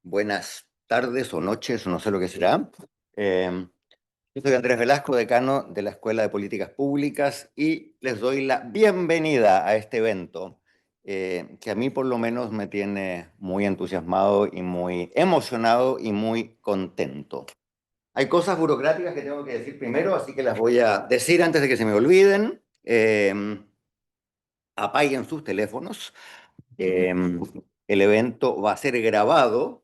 Buenas tardes o noches, no sé lo que será. Eh, yo soy Andrés Velasco, decano de la Escuela de Políticas Públicas, y les doy la bienvenida a este evento, que a mí por lo menos me tiene muy entusiasmado y muy emocionado y muy contento. Hay cosas burocráticas que tengo que decir primero, así que las voy a decir antes de que se me olviden. Apaguen sus teléfonos. Eh, el evento va a ser grabado,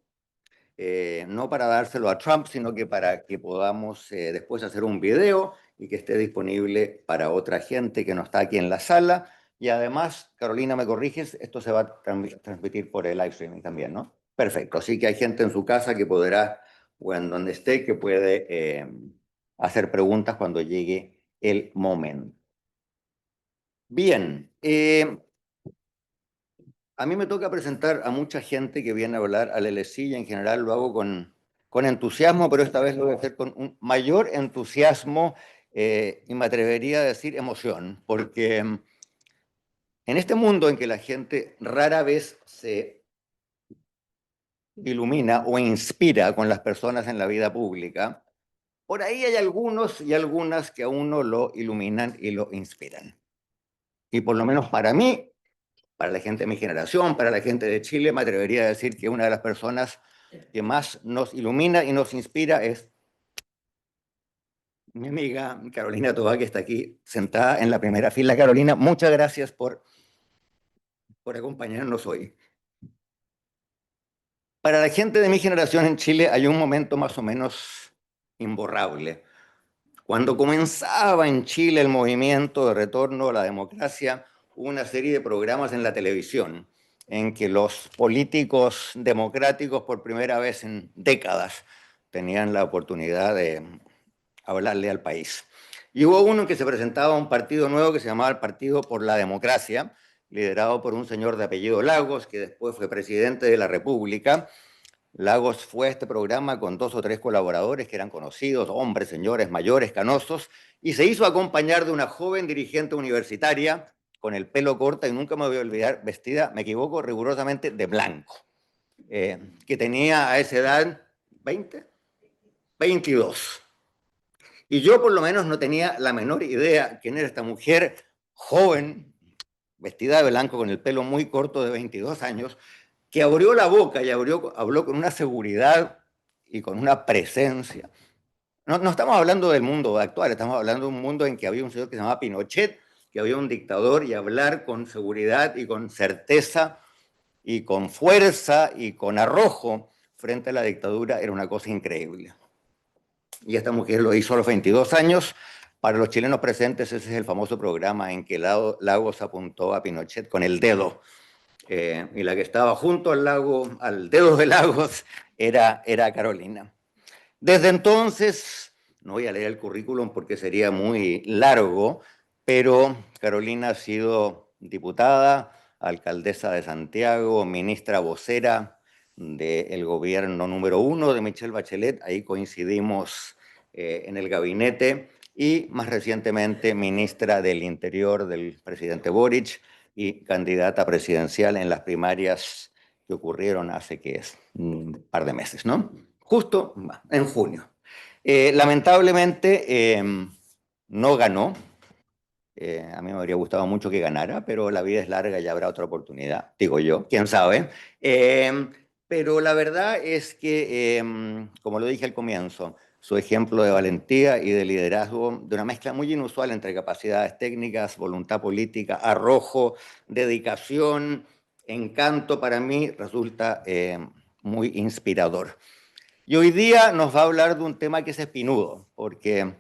no para dárselo a Trump, sino que para que podamos después hacer un video y que esté disponible para otra gente que no está aquí en la sala. Y además, Carolina, me corriges, esto se va a transmitir por el live streaming también, ¿no? Perfecto, así que hay gente en su casa que podrá, o en donde esté, que puede hacer preguntas cuando llegue el momento. Bien, a mí me toca presentar a mucha gente que viene a hablar al LSI y en general lo hago con entusiasmo, pero esta vez lo voy a hacer con un mayor entusiasmo y me atrevería a decir emoción, porque en este mundo en que la gente rara vez se ilumina o inspira con las personas en la vida pública, por ahí hay algunos y algunas que a uno lo iluminan y lo inspiran. Y por lo menos para mí, para la gente de mi generación, para la gente de Chile, me atrevería a decir que una de las personas que más nos ilumina y nos inspira es mi amiga Carolina Toá, que está aquí sentada en la primera fila. Carolina, muchas gracias por acompañarnos hoy. Para la gente de mi generación en Chile hay un momento más o menos imborrable. Cuando comenzaba en Chile el movimiento de retorno a la democracia, hubo una serie de programas en la televisión en que los políticos democráticos por primera vez en décadas tenían la oportunidad de hablarle al país. Y hubo uno en que se presentaba un partido nuevo que se llamaba el Partido por la Democracia, liderado por un señor de apellido Lagos, que después fue presidente de la República. Lagos fue a este programa con 2 o 3 colaboradores que eran conocidos, hombres, señores, mayores, canosos, y se hizo acompañar de una joven dirigente universitaria con el pelo corto, y nunca me voy a olvidar, vestida, me equivoco, rigurosamente de blanco, que tenía a esa edad 20, 22. Y yo por lo menos no tenía la menor idea quién era esta mujer joven, vestida de blanco, con el pelo muy corto de 22 años, que abrió la boca y habló con una seguridad y con una presencia. No, no estamos hablando del mundo actual, estamos hablando de un mundo en que había un señor que se llamaba Pinochet, que había un dictador, y hablar con seguridad y con certeza y con fuerza y con arrojo frente a la dictadura era una cosa increíble. Y esta mujer lo hizo a los 22 años. Para los chilenos presentes, ese es el famoso programa en que Lagos apuntó a Pinochet con el dedo, y la que estaba junto al lago, al dedo de Lagos, era Carolina. Desde entonces, no voy a leer el currículum porque sería muy largo, pero Carolina ha sido diputada, alcaldesa de Santiago, ministra vocera del gobierno número 1 de Michelle Bachelet, ahí coincidimos en el gabinete, y más recientemente ministra del Interior del presidente Boric y candidata presidencial en las primarias que ocurrieron hace, ¿qué es?, un par de meses, ¿no? Justo en junio. Lamentablemente no ganó. A mí me habría gustado mucho que ganara, pero la vida es larga y habrá otra oportunidad, digo yo, quién sabe. Pero la verdad es que, como lo dije al comienzo, su ejemplo de valentía y de liderazgo, de una mezcla muy inusual entre capacidades técnicas, voluntad política, arrojo, dedicación, encanto, para mí resulta muy inspirador. Y hoy día nos va a hablar de un tema que es espinudo, porque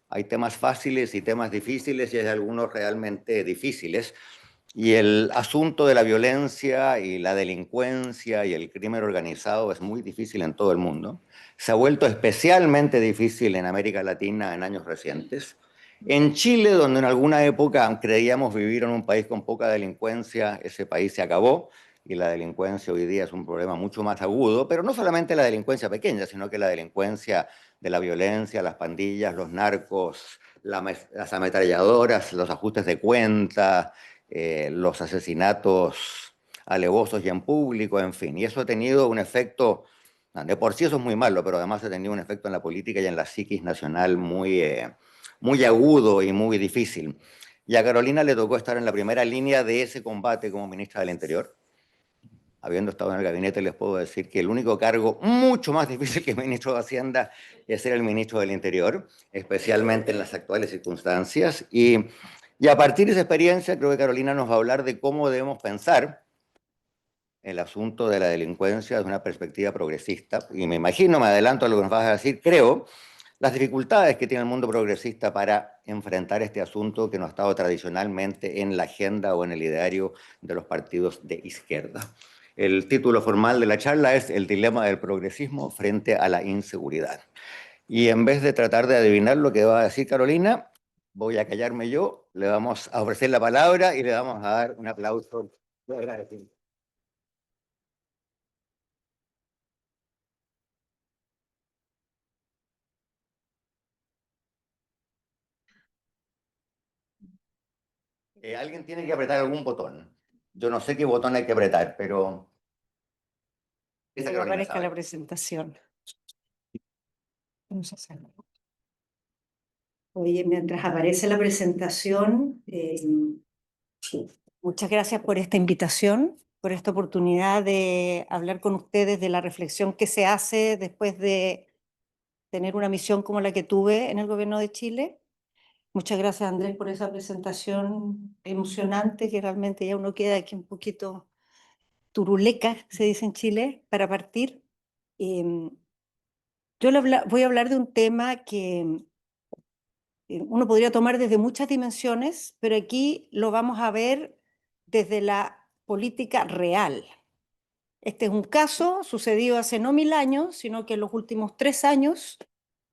hay temas fáciles y temas difíciles, y hay algunos realmente difíciles. Y el asunto de la violencia y la delincuencia y el crimen organizado es muy difícil en todo el mundo. Se ha vuelto especialmente difícil en América Latina en años recientes. En Chile, donde en alguna época creíamos vivir en un país con poca delincuencia, ese país se acabó y la delincuencia hoy día es un problema mucho más agudo, pero no solamente la delincuencia pequeña, sino que la delincuencia de la violencia, las pandillas, los narcos, las ametralladoras, los ajustes de cuenta, los asesinatos alevosos y en público, en fin. Y eso ha tenido un efecto, de por sí eso es muy malo, pero además ha tenido un efecto en la política y en la psiquis nacional muy agudo y muy difícil. Y a Carolina le tocó estar en la primera línea de ese combate como ministra del Interior. Habiendo estado en el gabinete, les puedo decir que el único cargo mucho más difícil que ministro de Hacienda es ser el ministro del Interior, especialmente en las actuales circunstancias. Y a partir de esa experiencia, creo que Carolina nos va a hablar de cómo debemos pensar el asunto de la delincuencia desde una perspectiva progresista. Y me imagino, me adelanto a lo que nos vas a decir, creo, las dificultades que tiene el mundo progresista para enfrentar este asunto que no ha estado tradicionalmente en la agenda o en el ideario de los partidos de izquierda. El título formal de la charla es El dilema del progresismo frente a la inseguridad. Y en vez de tratar de adivinar lo que va a decir Carolina, voy a callarme yo, le vamos a ofrecer la palabra y le vamos a dar un aplauso de agradecimiento. Alguien tiene que apretar algún botón. Yo no sé qué botón hay que apretar, pero esa Que Carolina aparezca la sabe. presentación. Vamos a hacerlo. Oye, mientras aparece la presentación, muchas gracias por esta invitación, por esta oportunidad de hablar con ustedes de la reflexión que se hace después de tener una misión como la que tuve en el gobierno de Chile. Muchas gracias, Andrés, por esa presentación emocionante que realmente ya uno queda aquí un poquito turuleca, se dice en Chile, para partir. Em, voy a hablar de un tema que uno podría tomar desde muchas dimensiones, pero aquí lo vamos a ver desde la política real. Este es un caso sucedido hace no 1000 años, sino que en los últimos 3 años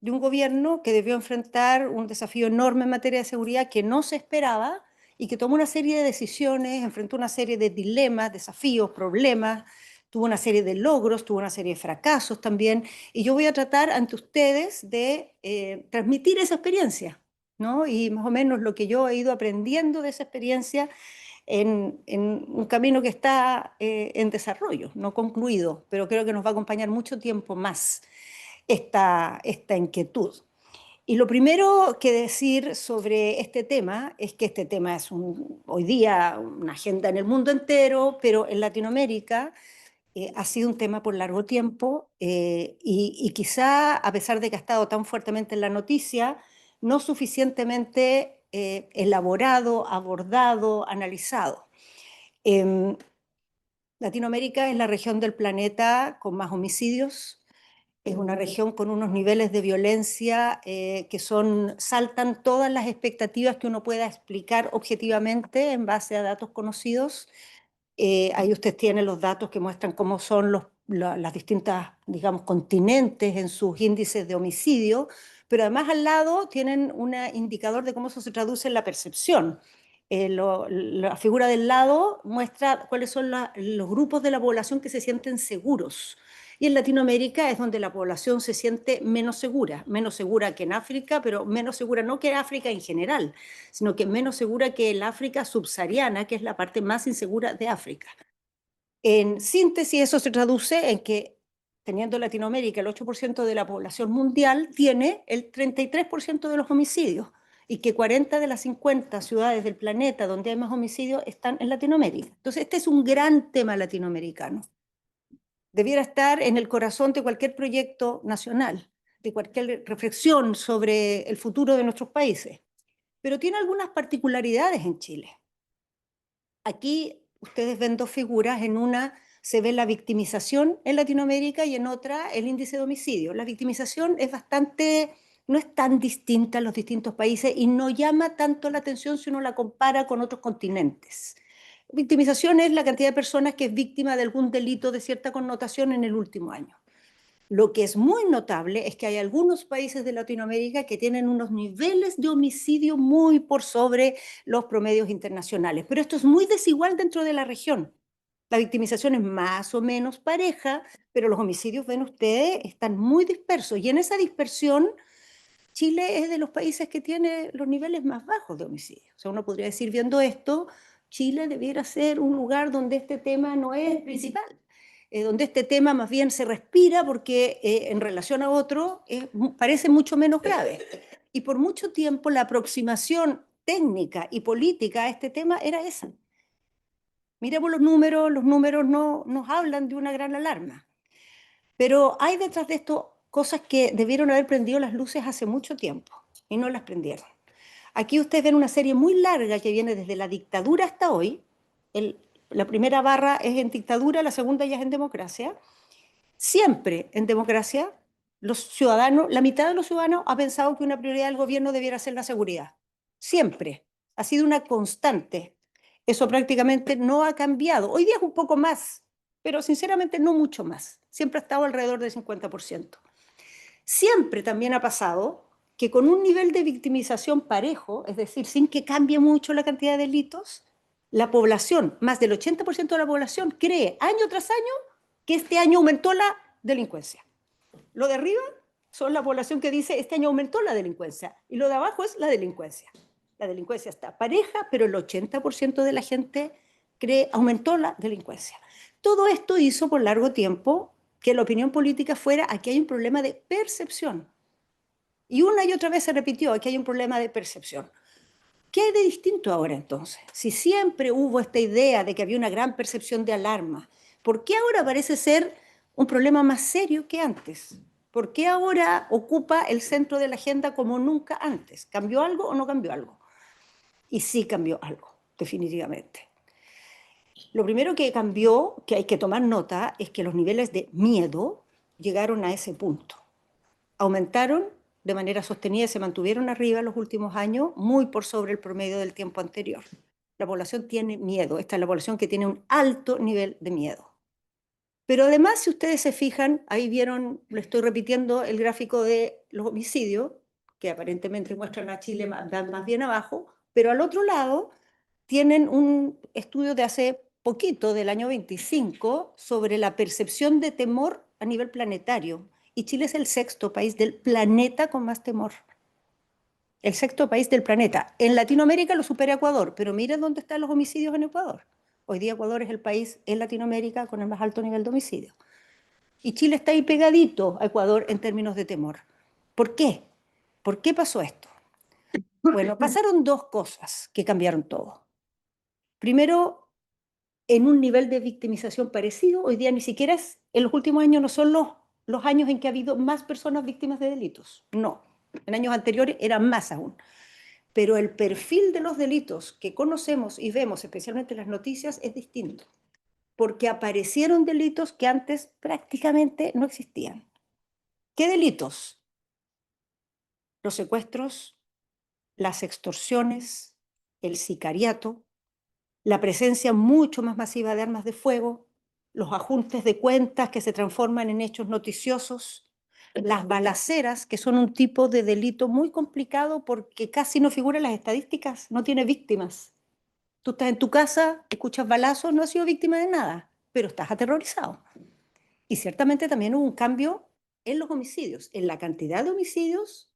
de un gobierno que debió enfrentar un desafío enorme en materia de seguridad que no se esperaba y que tomó una serie de decisiones, enfrentó una serie de dilemas, desafíos, problemas, tuvo una serie de logros, tuvo una serie de fracasos también, y yo voy a tratar ante ustedes de transmitir esa experiencia, ¿no? Y más o menos lo que yo he ido aprendiendo de esa experiencia en un camino que está en desarrollo, no concluido, pero creo que nos va a acompañar mucho tiempo más esta inquietud. Y lo primero que decir sobre este tema es que este tema es hoy día una agenda en el mundo entero, pero en Latinoamérica ha sido un tema por largo tiempo y quizá, a pesar de que ha estado tan fuertemente en la noticia, no suficientemente elaborado, abordado, analizado. Eh, Latinoamérica es la región del planeta con más homicidios, es una región con unos niveles de violencia que saltan todas las expectativas que uno pueda explicar objetivamente en base a datos conocidos. Ahí usted tiene los datos que muestran cómo son las distintas, digamos, continentes en sus índices de homicidio, pero además al lado tienen un indicador de cómo eso se traduce en la percepción. La figura del lado muestra cuáles son los grupos de la población que se sienten seguros. Y en Latinoamérica es donde la población se siente menos segura que en África, pero menos segura no que África en general, sino que menos segura que el África subsahariana, que es la parte más insegura de África. En síntesis, eso se traduce en que, teniendo Latinoamérica el 8% de la población mundial, tiene el 33% de los homicidios, y que 40 de las 50 ciudades del planeta donde hay más homicidios están en Latinoamérica. Entonces, este es un gran tema latinoamericano. Debiera estar en el corazón de cualquier proyecto nacional, de cualquier reflexión sobre el futuro de nuestros países, pero tiene algunas particularidades en Chile. Aquí ustedes ven dos figuras, en una se ve la victimización en Latinoamérica y en otra el índice de homicidio. La victimización no es tan distinta en los distintos países y no llama tanto la atención si uno la compara con otros continentes. Victimización es la cantidad de personas que es víctima de algún delito de cierta connotación en el último año. Lo que es muy notable es que hay algunos países de Latinoamérica que tienen unos niveles de homicidio muy por sobre los promedios internacionales, pero esto es muy desigual dentro de la región. La victimización es más o menos pareja, pero los homicidios, ven ustedes, están muy dispersos, y en esa dispersión Chile es de los países que tiene los niveles más bajos de homicidio. O sea, uno podría decir, viendo esto, Chile debiera ser un lugar donde este tema no es principal, donde este tema más bien se respira porque en relación a otro parece mucho menos grave. Y por mucho tiempo la aproximación técnica y política a este tema era esa. Miremos los números no nos hablan de una gran alarma. Pero hay detrás de esto cosas que debieron haber prendido las luces hace mucho tiempo y no las prendieron. Aquí ustedes ven una serie muy larga que viene desde la dictadura hasta hoy. La primera barra es en dictadura, la segunda ya es en democracia. Siempre en democracia, los ciudadanos, la mitad de los ciudadanos ha pensado que una prioridad del gobierno debiera ser la seguridad. Siempre. Ha sido una constante. Eso prácticamente no ha cambiado. Hoy día es un poco más, pero sinceramente no mucho más. Siempre ha estado alrededor del 50%. Siempre también ha pasado que con un nivel de victimización parejo, es decir, sin que cambie mucho la cantidad de delitos, la población, más del 80% de la población, cree año tras año que este año aumentó la delincuencia. Lo de arriba son la población que dice este año aumentó la delincuencia y lo de abajo es la delincuencia. La delincuencia está pareja, pero el 80% de la gente cree aumentó la delincuencia. Todo esto hizo por largo tiempo que la opinión política fuera aquí hay un problema de percepción. Y una y otra vez se repitió, aquí hay un problema de percepción. ¿Qué hay de distinto ahora entonces? Si siempre hubo esta idea de que había una gran percepción de alarma, ¿por qué ahora parece ser un problema más serio que antes? ¿Por qué ahora ocupa el centro de la agenda como nunca antes? ¿Cambió algo o no cambió algo? Y sí cambió algo, definitivamente. Lo primero que cambió, que hay que tomar nota, es que los niveles de miedo llegaron a ese punto. Aumentaron de manera sostenida y se mantuvieron arriba en los últimos años, muy por sobre el promedio del tiempo anterior. La población tiene miedo, esta es la población que tiene un alto nivel de miedo. Pero además, si ustedes se fijan, ahí vieron, lo estoy repitiendo, el gráfico de los homicidios, que aparentemente muestran a Chile más bien abajo, pero al otro lado tienen un estudio de hace poquito, del año 25, sobre la percepción de temor a nivel planetario. Y Chile es el sexto país del planeta con más temor. El sexto país del planeta. En Latinoamérica lo supera Ecuador, pero miren dónde están los homicidios en Ecuador. Hoy día Ecuador es el país en Latinoamérica con el más alto nivel de homicidio. Y Chile está ahí pegadito a Ecuador en términos de temor. ¿Por qué? ¿Por qué pasó esto? Bueno, pasaron dos cosas que cambiaron todo. Primero, en un nivel de victimización parecido, hoy día ni siquiera es, en los últimos años no son los años en que ha habido más personas víctimas de delitos. No, en años anteriores eran más aún. Pero el perfil de los delitos que conocemos y vemos, especialmente en las noticias, es distinto, porque aparecieron delitos que antes prácticamente no existían. ¿Qué delitos? Los secuestros, las extorsiones, el sicariato, la presencia mucho más masiva de armas de fuego, los ajustes de cuentas que se transforman en hechos noticiosos, las balaceras, que son un tipo de delito muy complicado porque casi no figura en las estadísticas, no tiene víctimas. Tú estás en tu casa, escuchas balazos, no has sido víctima de nada, pero estás aterrorizado. Y ciertamente también hubo un cambio en los homicidios, en la cantidad de homicidios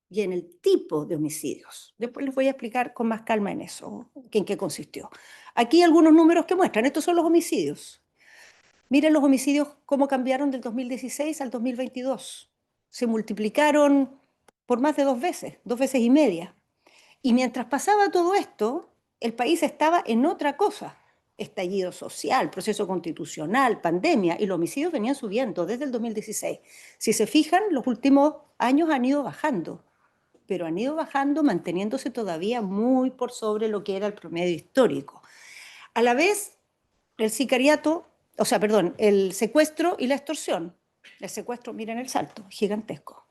y en el tipo de homicidios. Después les voy a explicar con más calma en eso, en qué consistió. Aquí algunos números que muestran, estos son los homicidios. Miren los homicidios cómo cambiaron del 2016 al 2022. Se multiplicaron por más de dos veces y media. Y mientras pasaba todo esto, el país estaba en otra cosa. Estallido social, proceso constitucional, pandemia, y los homicidios venían subiendo desde el 2016. Si se fijan, los últimos años han ido bajando, pero han ido bajando manteniéndose todavía muy por sobre lo que era el promedio histórico. A la vez, el sicariato, o sea, perdón, el secuestro y la extorsión. El secuestro, miren el salto, gigantesco.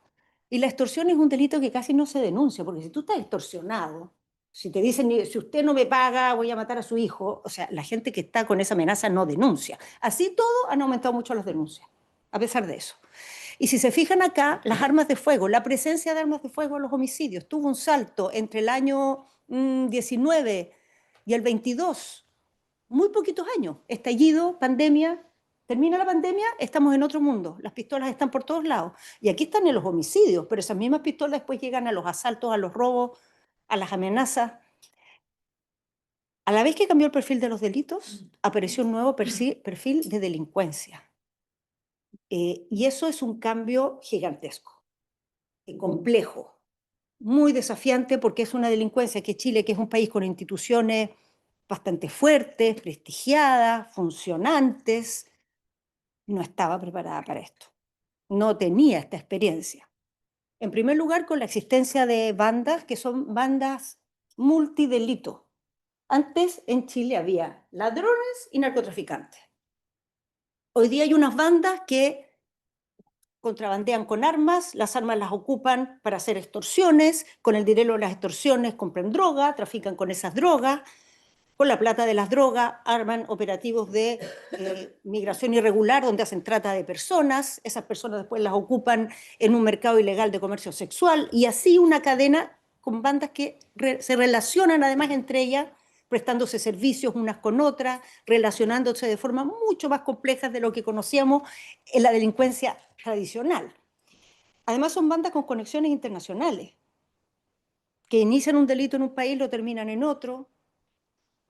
Y la extorsión es un delito que casi no se denuncia, porque si tú estás extorsionado, si te dicen, si usted no me paga, voy a matar a su hijo, o sea, la gente que está con esa amenaza no denuncia. Así todo han aumentado mucho las denuncias, a pesar de eso. Y si se fijan acá, las armas de fuego, la presencia de armas de fuego en los homicidios tuvo un salto entre el año 19 y el 22, muy poquitos años, estallido, pandemia, termina la pandemia, estamos en otro mundo, las pistolas están por todos lados. Y aquí están en los homicidios, pero esas mismas pistolas después llegan a los asaltos, a los robos, a las amenazas. A la vez que cambió el perfil de los delitos, apareció un nuevo perfil de delincuencia. Y eso es un cambio gigantesco, complejo, muy desafiante, porque es una delincuencia que Chile, que es un país con instituciones bastante fuertes, prestigiadas, funcionantes, no estaba preparada para esto. No tenía esta experiencia. En primer lugar, con la existencia de bandas que son bandas multidelito. Antes en Chile había ladrones y narcotraficantes. Hoy día hay unas bandas que contrabandean con armas, las armas las ocupan para hacer extorsiones, con el dinero de las extorsiones compran droga, trafican con esas drogas, con la plata de las drogas arman operativos de migración irregular donde hacen trata de personas, esas personas después las ocupan en un mercado ilegal de comercio sexual y así una cadena con bandas que se relacionan además entre ellas, prestándose servicios unas con otras, relacionándose de forma mucho más compleja de lo que conocíamos en la delincuencia tradicional. Además son bandas con conexiones internacionales, que inician un delito en un país, lo terminan en otro,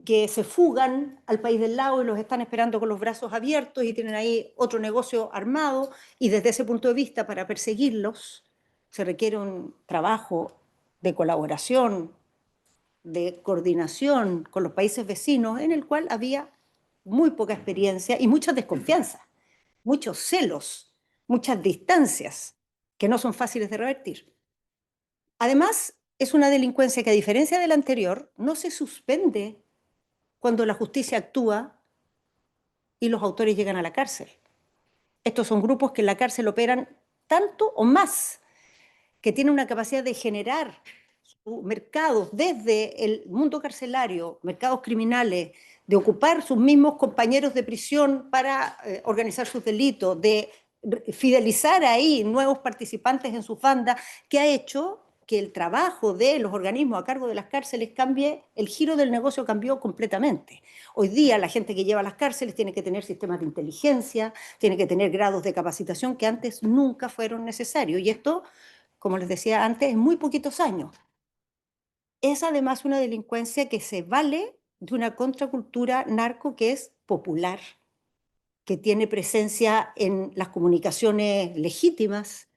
que se fugan al país del lado y los están esperando con los brazos abiertos y tienen ahí otro negocio armado, y desde ese punto de vista, para perseguirlos, se requiere un trabajo de colaboración, de coordinación con los países vecinos, en el cual había muy poca experiencia y mucha desconfianza, muchos celos, muchas distancias que no son fáciles de revertir. Además, es una delincuencia que, a diferencia de la anterior, no se suspende cuando la justicia actúa y los autores llegan a la cárcel. Estos son grupos que en la cárcel operan tanto o más, que tienen una capacidad de generar mercados desde el mundo carcelario, mercados criminales, de ocupar sus mismos compañeros de prisión para organizar sus delitos, de fidelizar ahí nuevos participantes en sus bandas, que ha hecho que el trabajo de los organismos a cargo de las cárceles cambie, el giro del negocio cambió completamente. Hoy día la gente que lleva a las cárceles tiene que tener sistemas de inteligencia, tiene que tener grados de capacitación que antes nunca fueron necesarios. Y esto, como les decía antes, en muy poquitos años. Es además una delincuencia que se vale de una contracultura narco que es popular, que tiene presencia en las comunicaciones legítimas,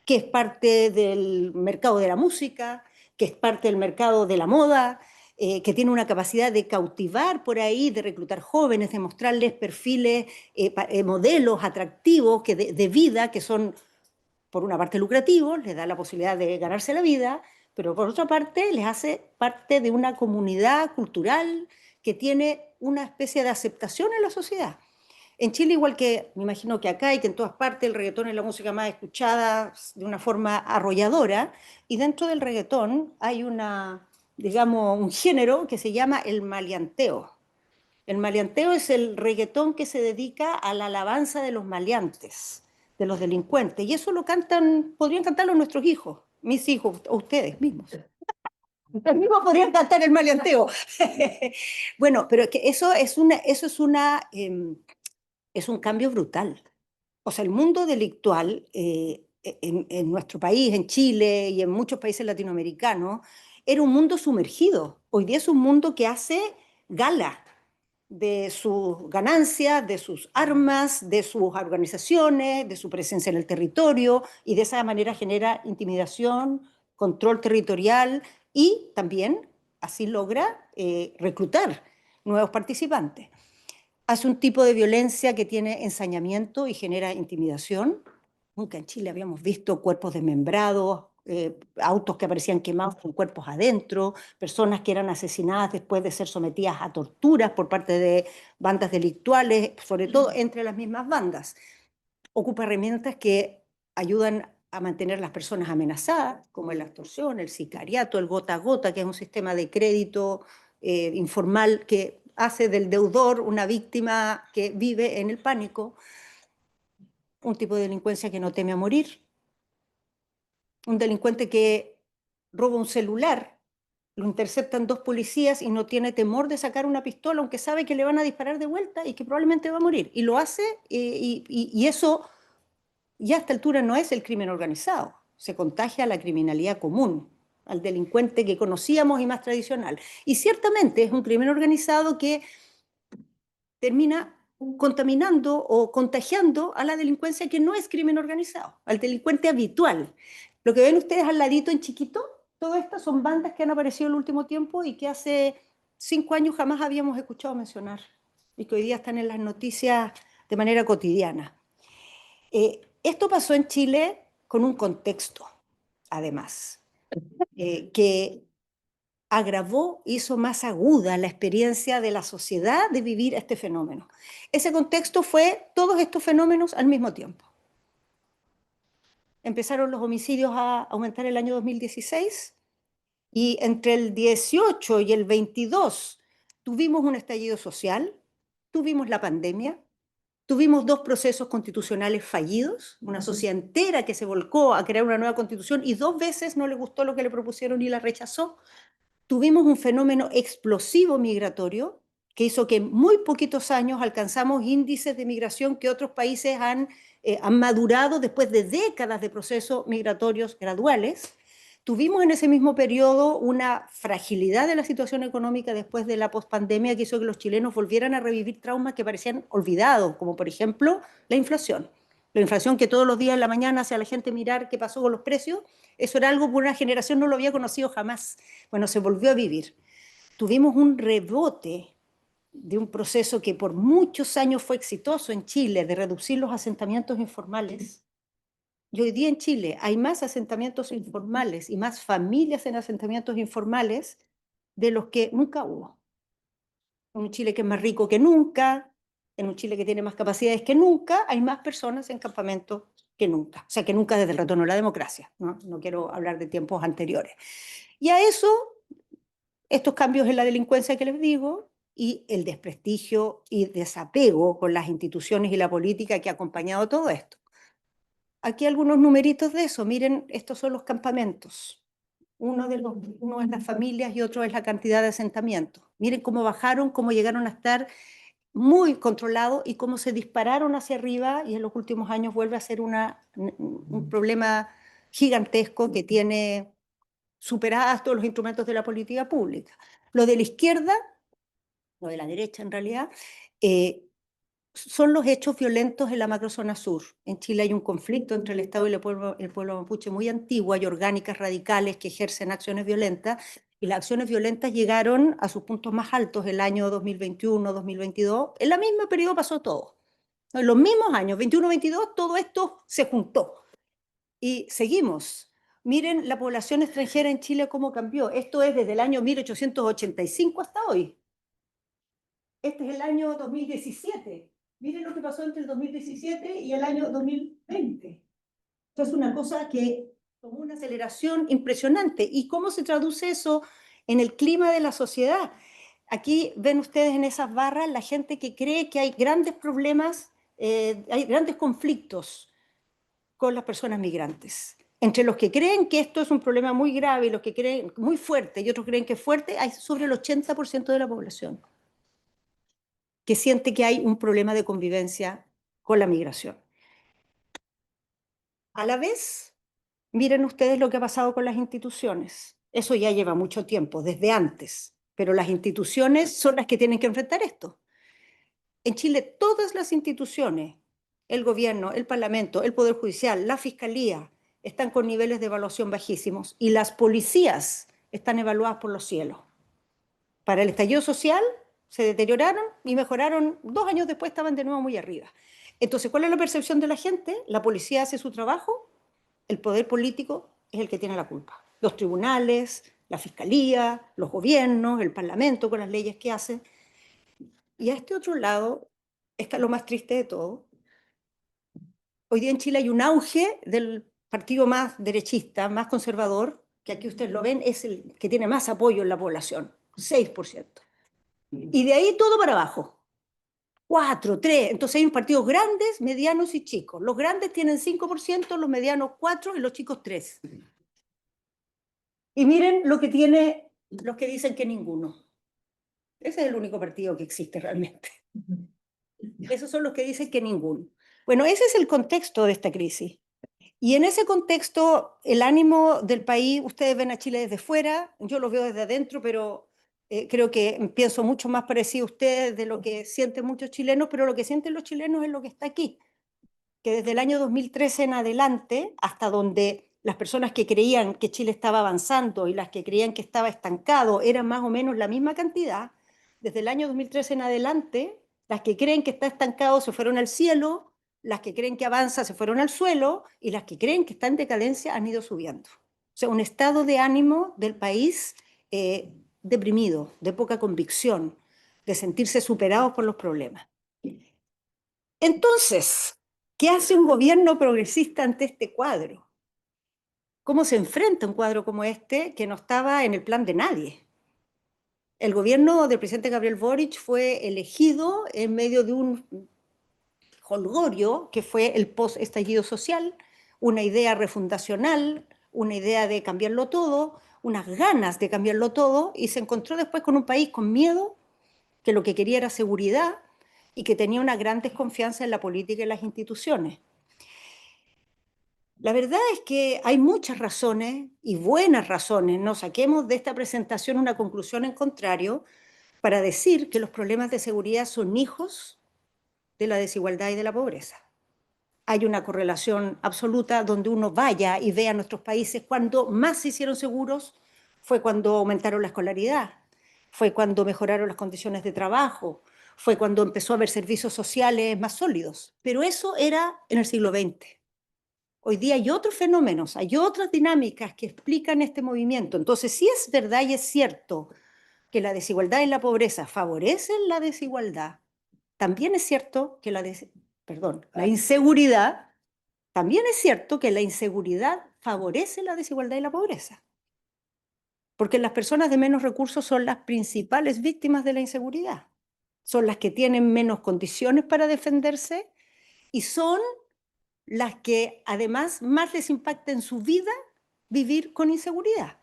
que es parte del mercado de la música, que es parte del mercado de la moda, que tiene una capacidad de cautivar por ahí, de reclutar jóvenes, de mostrarles perfiles, modelos atractivos de vida que son, por una parte, lucrativos, les da la posibilidad de ganarse la vida, pero por otra parte les hace parte de una comunidad cultural que tiene una especie de aceptación en la sociedad. En Chile, igual que me imagino que acá y que en todas partes, el reggaetón es la música más escuchada de una forma arrolladora, y dentro del reggaetón hay digamos, un género que se llama el maleanteo. El maleanteo es el reggaetón que se dedica a la alabanza de los maleantes, de los delincuentes, y eso lo cantan, podrían cantarlo nuestros hijos, mis hijos, o ustedes mismos. Ustedes mismos podrían cantar el maleanteo. Bueno, pero que es un cambio brutal. O sea, el mundo delictual en nuestro país, en Chile y en muchos países latinoamericanos, era un mundo sumergido. Hoy día es un mundo que hace gala de sus ganancias, de sus armas, de sus organizaciones, de su presencia en el territorio, y de esa manera genera intimidación, control territorial y también así logra reclutar nuevos participantes. Hace un tipo de violencia que tiene ensañamiento y genera intimidación. Nunca en Chile habíamos visto cuerpos desmembrados, autos que aparecían quemados con cuerpos adentro, personas que eran asesinadas después de ser sometidas a torturas por parte de bandas delictuales, sobre todo entre las mismas bandas. Ocupa herramientas que ayudan a mantener a las personas amenazadas, como la extorsión, el sicariato, el gota a gota, que es un sistema de crédito informal que hace del deudor una víctima que vive en el pánico, un tipo de delincuencia que no teme a morir, un delincuente que roba un celular, lo interceptan dos policías y no tiene temor de sacar una pistola, aunque sabe que le van a disparar de vuelta y que probablemente va a morir. Y lo hace, y eso ya a esta altura no es el crimen organizado, se contagia a la criminalidad común. al delincuente que conocíamos y más tradicional. Y ciertamente es un crimen organizado que termina contaminando o contagiando a la delincuencia que no es crimen organizado, al delincuente habitual. Lo que ven ustedes al ladito en chiquito, todas estas son bandas que han aparecido en el último tiempo y que hace 5 años jamás habíamos escuchado mencionar y que hoy día están en las noticias de manera cotidiana. Esto pasó en Chile con un contexto, además, que agravó, hizo más aguda la experiencia de la sociedad de vivir este fenómeno. Ese contexto fue todos estos fenómenos al mismo tiempo. Empezaron los homicidios a aumentar el año 2016 y entre el 18 y el 22 tuvimos un estallido social, tuvimos la pandemia, tuvimos 2 procesos constitucionales fallidos, una sociedad entera que se volcó a crear una nueva constitución y 2 veces no le gustó lo que le propusieron y la rechazó. Tuvimos un fenómeno explosivo migratorio que hizo que en muy poquitos años alcanzamos índices de migración que otros países han madurado después de décadas de procesos migratorios graduales. Tuvimos en ese mismo periodo una fragilidad de la situación económica después de la pospandemia que hizo que los chilenos volvieran a revivir traumas que parecían olvidados, como por ejemplo la inflación. La inflación que todos los días en la mañana hace a la gente mirar qué pasó con los precios, eso era algo que una generación no lo había conocido jamás. Bueno, se volvió a vivir. Tuvimos un rebote de un proceso que por muchos años fue exitoso en Chile, de reducir los asentamientos informales. Y hoy día en Chile hay más asentamientos informales y más familias en asentamientos informales de los que nunca hubo. En un Chile que es más rico que nunca, en un Chile que tiene más capacidades que nunca, hay más personas en campamentos que nunca. O sea, que nunca desde el retorno a la democracia. No quiero hablar de tiempos anteriores. Y a eso, estos cambios en la delincuencia que les digo, y el desprestigio y desapego con las instituciones y la política que ha acompañado todo esto. Aquí algunos numeritos de eso. Miren, estos son los campamentos. Uno es las familias y otro es la cantidad de asentamientos. Miren cómo bajaron, cómo llegaron a estar muy controlados y cómo se dispararon hacia arriba y en los últimos años vuelve a ser un problema gigantesco que tiene superadas todos los instrumentos de la política pública. Lo de la izquierda, lo de la derecha en realidad, son los hechos violentos en la macrozona sur. En Chile hay un conflicto entre el Estado y el pueblo mapuche muy antiguo, hay orgánicas radicales que ejercen acciones violentas, y las acciones violentas llegaron a sus puntos más altos el año 2021, 2022. En la misma periodo pasó todo. En los mismos años, 21-22, todo esto se juntó. Y seguimos. Miren la población extranjera en Chile cómo cambió. Esto es desde el año 1885 hasta hoy. Este es el año 2017. Miren lo que pasó entre el 2017 y el año 2020. Esto es una cosa que tomó una aceleración impresionante. ¿Y cómo se traduce eso en el clima de la sociedad? Aquí ven ustedes en esas barras la gente que cree que hay grandes problemas, hay grandes conflictos con las personas migrantes. Entre los que creen que esto es un problema muy grave y los que creen muy fuerte y otros creen que es fuerte, hay sobre el 80% de la población que siente que hay un problema de convivencia con la migración. A la vez, miren ustedes lo que ha pasado con las instituciones. Eso ya lleva mucho tiempo, desde antes, pero las instituciones son las que tienen que enfrentar esto. En Chile, todas las instituciones, el gobierno, el parlamento, el poder judicial, la fiscalía, están con niveles de evaluación bajísimos y las policías están evaluadas por los cielos. Para el estallido social se deterioraron y mejoraron, 2 años después estaban de nuevo muy arriba. Entonces, ¿cuál es la percepción de la gente? La policía hace su trabajo, el poder político es el que tiene la culpa. Los tribunales, la fiscalía, los gobiernos, el parlamento con las leyes que hacen. Y a este otro lado está lo más triste de todo. Hoy día en Chile hay un auge del partido más derechista, más conservador, que aquí ustedes lo ven, es el que tiene más apoyo en la población, 6%. Y de ahí todo para abajo. 4, 3. Entonces hay partidos grandes, medianos y chicos. Los grandes tienen 5%, los medianos 4% y los chicos 3%. Y miren lo que tiene los que dicen que ninguno. Ese es el único partido que existe realmente. Esos son los que dicen que ninguno. Bueno, ese es el contexto de esta crisis. Y en ese contexto, el ánimo del país, ustedes ven a Chile desde fuera, yo lo veo desde adentro, pero creo que pienso mucho más parecido a ustedes de lo que sienten muchos chilenos, pero lo que sienten los chilenos es lo que está aquí, que desde el año 2013 en adelante, hasta donde las personas que creían que Chile estaba avanzando y las que creían que estaba estancado eran más o menos la misma cantidad, desde el año 2013 en adelante, las que creen que está estancado se fueron al cielo, las que creen que avanza se fueron al suelo y las que creen que está en decadencia han ido subiendo. O sea, un estado de ánimo del país deprimido, de poca convicción, de sentirse superados por los problemas. Entonces, ¿qué hace un gobierno progresista ante este cuadro? ¿Cómo se enfrenta un cuadro como este que no estaba en el plan de nadie? El gobierno del presidente Gabriel Boric fue elegido en medio de un jolgorio que fue el post-estallido social, una idea refundacional, una idea de cambiarlo todo, unas ganas de cambiarlo todo, y se encontró después con un país con miedo, que lo que quería era seguridad y que tenía una gran desconfianza en la política y las instituciones. La verdad es que hay muchas razones y buenas razones, no saquemos de esta presentación una conclusión en contrario, para decir que los problemas de seguridad son hijos de la desigualdad y de la pobreza. Hay una correlación absoluta donde uno vaya y vea nuestros países. Cuando más se hicieron seguros fue cuando aumentaron la escolaridad, fue cuando mejoraron las condiciones de trabajo, fue cuando empezó a haber servicios sociales más sólidos. Pero eso era en el siglo XX. Hoy día hay otros fenómenos, hay otras dinámicas que explican este movimiento. Entonces, sí es verdad y es cierto que la desigualdad y la pobreza favorecen la desigualdad, también es cierto que la inseguridad, también es cierto que la inseguridad favorece la desigualdad y la pobreza, porque las personas de menos recursos son las principales víctimas de la inseguridad, son las que tienen menos condiciones para defenderse y son las que además más les impacta en su vida vivir con inseguridad.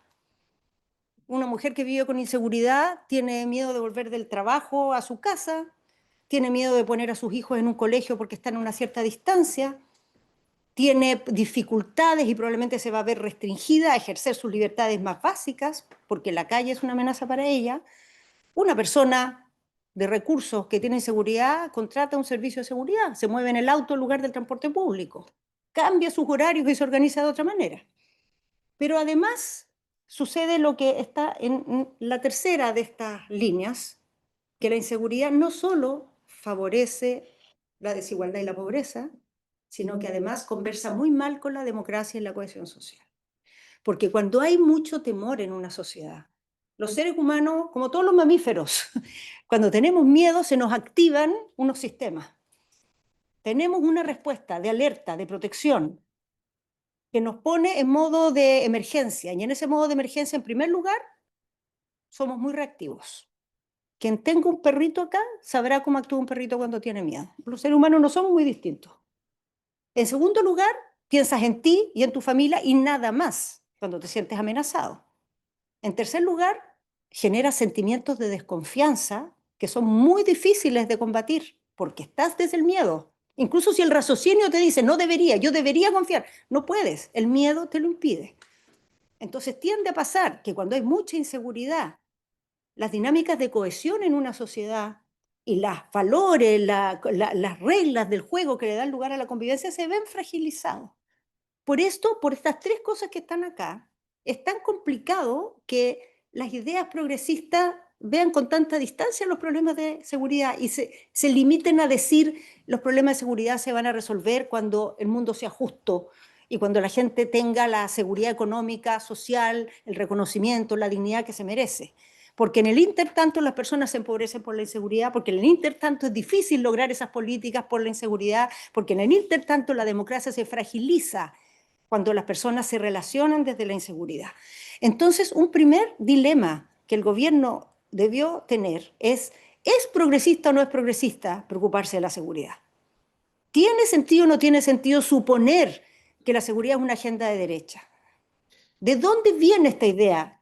Una mujer que vive con inseguridad tiene miedo de volver del trabajo a su casa, tiene miedo de poner a sus hijos en un colegio porque están a una cierta distancia, tiene dificultades y probablemente se va a ver restringida a ejercer sus libertades más básicas porque la calle es una amenaza para ella. Una persona de recursos que tiene inseguridad contrata un servicio de seguridad, se mueve en el auto en lugar del transporte público, cambia sus horarios y se organiza de otra manera. Pero además sucede lo que está en la tercera de estas líneas, que la inseguridad no solo favorece la desigualdad y la pobreza, sino que además conversa muy mal con la democracia y la cohesión social. Porque cuando hay mucho temor en una sociedad, los seres humanos, como todos los mamíferos, cuando tenemos miedo se nos activan unos sistemas. Tenemos una respuesta de alerta, de protección, que nos pone en modo de emergencia. Y en ese modo de emergencia, en primer lugar, somos muy reactivos. Quien tenga un perrito acá sabrá cómo actúa un perrito cuando tiene miedo. Los seres humanos no somos muy distintos. En segundo lugar, piensas en ti y en tu familia y nada más cuando te sientes amenazado. En tercer lugar, generas sentimientos de desconfianza que son muy difíciles de combatir porque estás desde el miedo. Incluso si el raciocinio te dice, no debería, yo debería confiar, no puedes, el miedo te lo impide. Entonces tiende a pasar que cuando hay mucha inseguridad, las dinámicas de cohesión en una sociedad y los valores, las reglas del juego que le dan lugar a la convivencia se ven fragilizados. Por esto, por estas tres cosas que están acá, es tan complicado que las ideas progresistas vean con tanta distancia los problemas de seguridad y se limiten a decir los problemas de seguridad se van a resolver cuando el mundo sea justo y cuando la gente tenga la seguridad económica, social, el reconocimiento, la dignidad que se merece. Porque en el intertanto las personas se empobrecen por la inseguridad, porque en el intertanto es difícil lograr esas políticas por la inseguridad, porque en el intertanto la democracia se fragiliza cuando las personas se relacionan desde la inseguridad. Entonces, un primer dilema que el gobierno debió tener ¿es progresista o no es progresista preocuparse de la seguridad? ¿Tiene sentido o no tiene sentido suponer que la seguridad es una agenda de derecha? ¿De dónde viene esta idea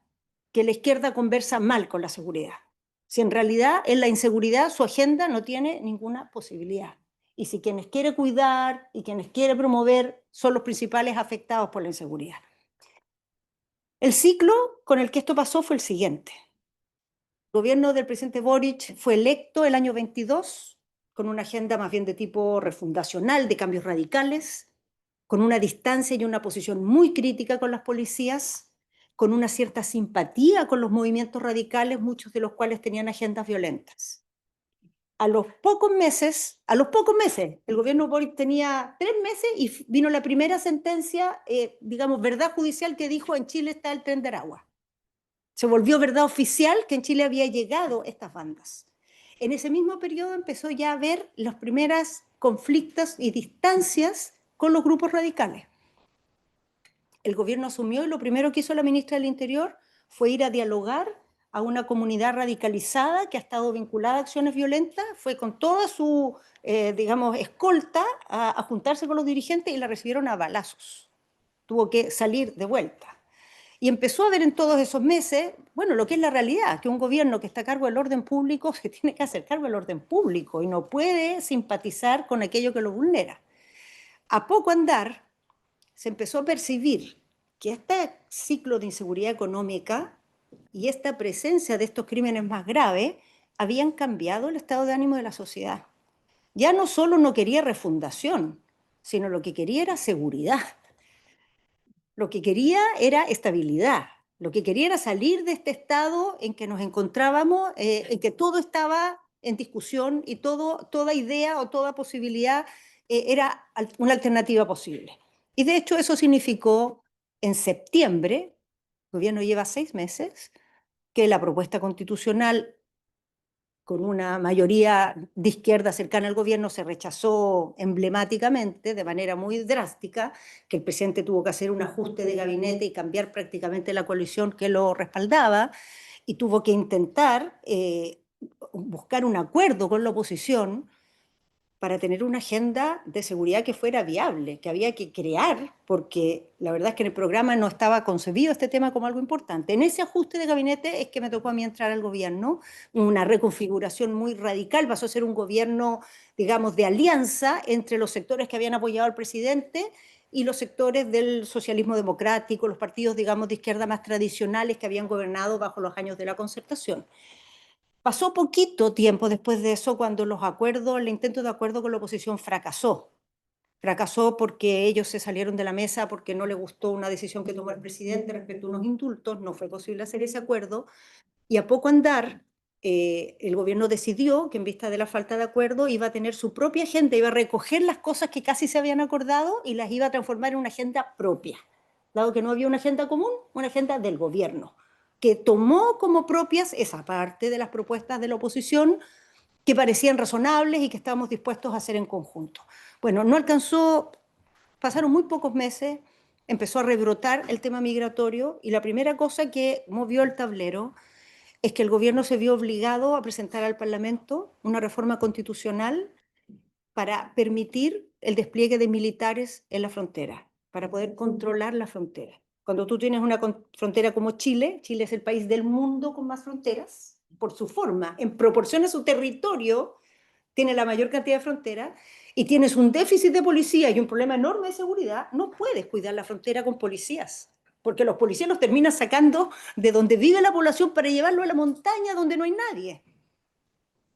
que la izquierda conversa mal con la seguridad? Si en realidad en la inseguridad su agenda no tiene ninguna posibilidad. y si quienes quiere cuidar y quienes quiere promover son los principales afectados por la inseguridad. El ciclo con el que esto pasó fue el siguiente. El gobierno del presidente Boric fue electo el año 22 con una agenda más bien de tipo refundacional, de cambios radicales, con una distancia y una posición muy crítica con las policías, con una cierta simpatía con los movimientos radicales, muchos de los cuales tenían agendas violentas. A los pocos meses, el gobierno Boric tenía 3 meses y vino la primera sentencia, digamos, verdad judicial que dijo en Chile está el Tren de Aragua. Se volvió verdad oficial que en Chile había llegado estas bandas. En ese mismo periodo empezó ya a haber los primeros conflictos y distancias con los grupos radicales. El gobierno asumió y lo primero que hizo la ministra del Interior fue ir a dialogar a una comunidad radicalizada que ha estado vinculada a acciones violentas, fue con toda su, digamos, escolta a juntarse con los dirigentes y la recibieron a balazos. Tuvo que salir de vuelta. Y empezó a ver en todos esos meses, bueno, lo que es la realidad, que un gobierno que está a cargo del orden público se tiene que hacer cargo del orden público y no puede simpatizar con aquello que lo vulnera. A poco andar, se empezó a percibir que este ciclo de inseguridad económica y esta presencia de estos crímenes más graves habían cambiado el estado de ánimo de la sociedad. Ya no solo no quería refundación, sino lo que quería era seguridad. Lo que quería era estabilidad. Lo que quería era salir de este estado en que nos encontrábamos, en que todo estaba en discusión y toda idea o toda posibilidad era una alternativa posible. Y de hecho eso significó en septiembre, el gobierno lleva 6 meses, que la propuesta constitucional con una mayoría de izquierda cercana al gobierno se rechazó emblemáticamente, de manera muy drástica, que el presidente tuvo que hacer un ajuste de gabinete y cambiar prácticamente la coalición que lo respaldaba, y tuvo que intentar buscar un acuerdo con la oposición para tener una agenda de seguridad que fuera viable, que había que crear, porque la verdad es que en el programa no estaba concebido este tema como algo importante. En ese ajuste de gabinete es que me tocó a mí entrar al gobierno, una reconfiguración muy radical, pasó a ser un gobierno, digamos, de alianza entre los sectores que habían apoyado al presidente y los sectores del socialismo democrático, los partidos, digamos, de izquierda más tradicionales que habían gobernado bajo los años de la concertación. Pasó poquito tiempo después de eso cuando el intento de acuerdo con la oposición fracasó. Fracasó porque ellos se salieron de la mesa porque no les gustó una decisión que tomó el presidente respecto a unos indultos, no fue posible hacer ese acuerdo, y a poco andar el gobierno decidió que en vista de la falta de acuerdo iba a tener su propia agenda, iba a recoger las cosas que casi se habían acordado y las iba a transformar en una agenda propia, dado que no había una agenda común, una agenda del gobierno, que tomó como propias esa parte de las propuestas de la oposición que parecían razonables y que estábamos dispuestos a hacer en conjunto. Bueno, no alcanzó, pasaron muy pocos meses, empezó a rebrotar el tema migratorio y la primera cosa que movió el tablero es que el gobierno se vio obligado a presentar al Parlamento una reforma constitucional para permitir el despliegue de militares en la frontera, para poder controlar la frontera. Cuando tú tienes una frontera como Chile, Chile es el país del mundo con más fronteras, por su forma, en proporción a su territorio, tiene la mayor cantidad de fronteras, y tienes un déficit de policía y un problema enorme de seguridad, no puedes cuidar la frontera con policías, porque los policías los terminan sacando de donde vive la población para llevarlo a la montaña donde no hay nadie.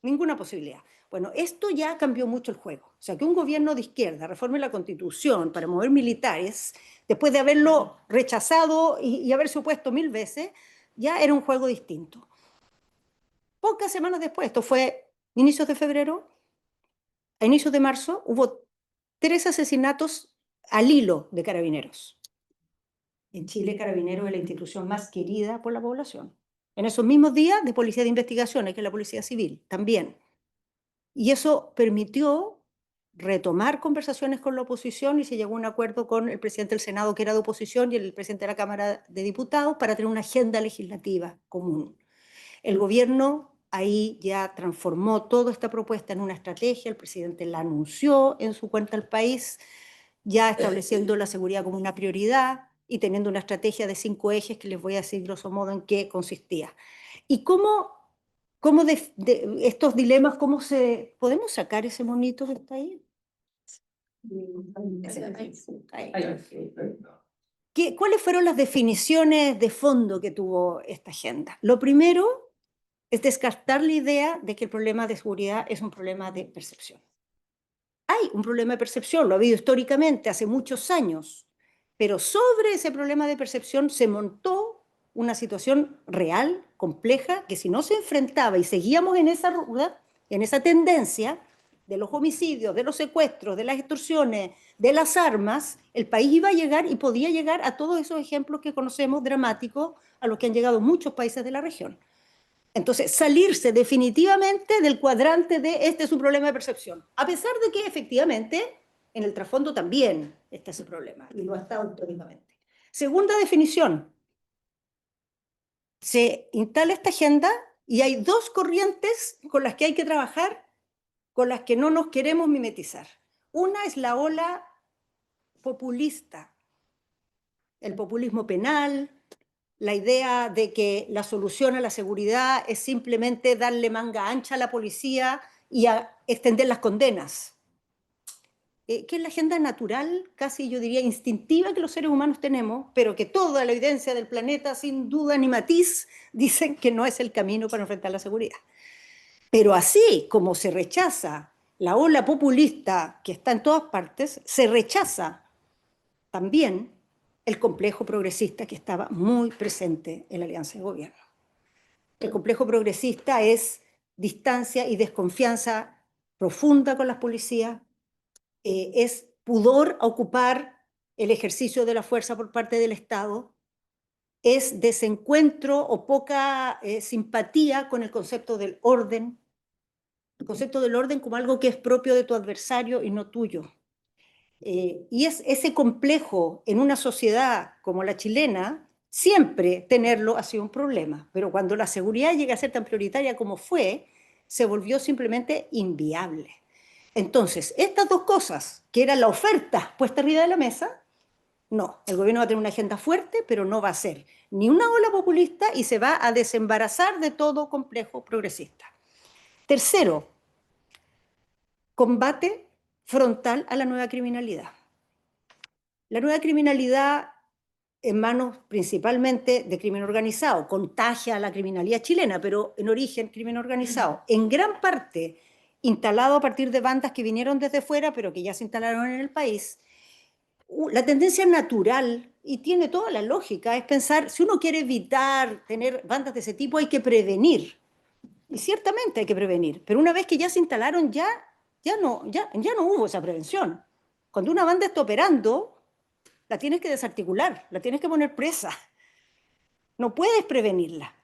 Ninguna posibilidad. Bueno, esto ya cambió mucho el juego. O sea, que un gobierno de izquierda reforme la Constitución para mover militares, después de haberlo rechazado y haberse opuesto 1000 veces, ya era un juego distinto. Pocas semanas después, esto fue inicios de febrero, a inicios de marzo, hubo 3 asesinatos al hilo de carabineros. En Chile, Carabineros es la institución más querida por la población. En esos mismos días, de Policía de Investigaciones, que es la Policía Civil, también. Y eso permitió retomar conversaciones con la oposición y se llegó a un acuerdo con el presidente del Senado, que era de oposición, y el presidente de la Cámara de Diputados para tener una agenda legislativa común. El gobierno ahí ya transformó toda esta propuesta en una estrategia, el presidente la anunció en su cuenta al país, ya estableciendo la seguridad como una prioridad y teniendo una estrategia de 5 ejes que les voy a decir grosso modo en qué consistía. ¿Y cómo de estos dilemas, podemos sacar ese monito que está ahí? ¿Cuáles fueron las definiciones de fondo que tuvo esta agenda? Lo primero es descartar la idea de que el problema de seguridad es un problema de percepción. Hay un problema de percepción, lo ha habido históricamente hace muchos años, pero sobre ese problema de percepción se montó una situación real, compleja, que si no se enfrentaba y seguíamos en esa ruta, en esa tendencia de los homicidios, de los secuestros, de las extorsiones, de las armas, el país iba a llegar y podía llegar a todos esos ejemplos que conocemos dramáticos a los que han llegado muchos países de la región. Entonces, salirse definitivamente del cuadrante de este es un problema de percepción, a pesar de que efectivamente en el trasfondo también está ese problema, y lo ha estado históricamente. Segunda definición, se instala esta agenda y hay dos corrientes con las que hay que trabajar, con las que no nos queremos mimetizar. Una es la ola populista, el populismo penal, la idea de que la solución a la seguridad es simplemente darle manga ancha a la policía y a extender las condenas, que es la agenda natural, casi yo diría instintiva que los seres humanos tenemos, pero que toda la evidencia del planeta, sin duda ni matiz, dicen que no es el camino para enfrentar la seguridad. Pero así como se rechaza la ola populista que está en todas partes, se rechaza también el complejo progresista que estaba muy presente en la alianza de gobierno. El complejo progresista es distancia y desconfianza profunda con las policías, es pudor a ocupar el ejercicio de la fuerza por parte del Estado, es desencuentro o poca simpatía con el concepto del orden como algo que es propio de tu adversario y no tuyo. Y es ese complejo en una sociedad como la chilena, siempre tenerlo ha sido un problema, pero cuando la seguridad llega a ser tan prioritaria como fue, se volvió simplemente inviable. Entonces, estas dos cosas, que era la oferta puesta arriba de la mesa, no, el gobierno va a tener una agenda fuerte, pero no va a ser ni una ola populista y se va a desembarazar de todo complejo progresista. Tercero, combate frontal a la nueva criminalidad. La nueva criminalidad en manos principalmente de crimen organizado, contagia a la criminalidad chilena, pero en origen crimen organizado, en gran parte instalado a partir de bandas que vinieron desde fuera, pero que ya se instalaron en el país. La tendencia natural, y tiene toda la lógica, es pensar, si uno quiere evitar tener bandas de ese tipo, hay que prevenir. Y ciertamente hay que prevenir, pero una vez que ya se instalaron, ya no hubo esa prevención. Cuando una banda está operando, la tienes que desarticular, la tienes que poner presa. No puedes prevenirla.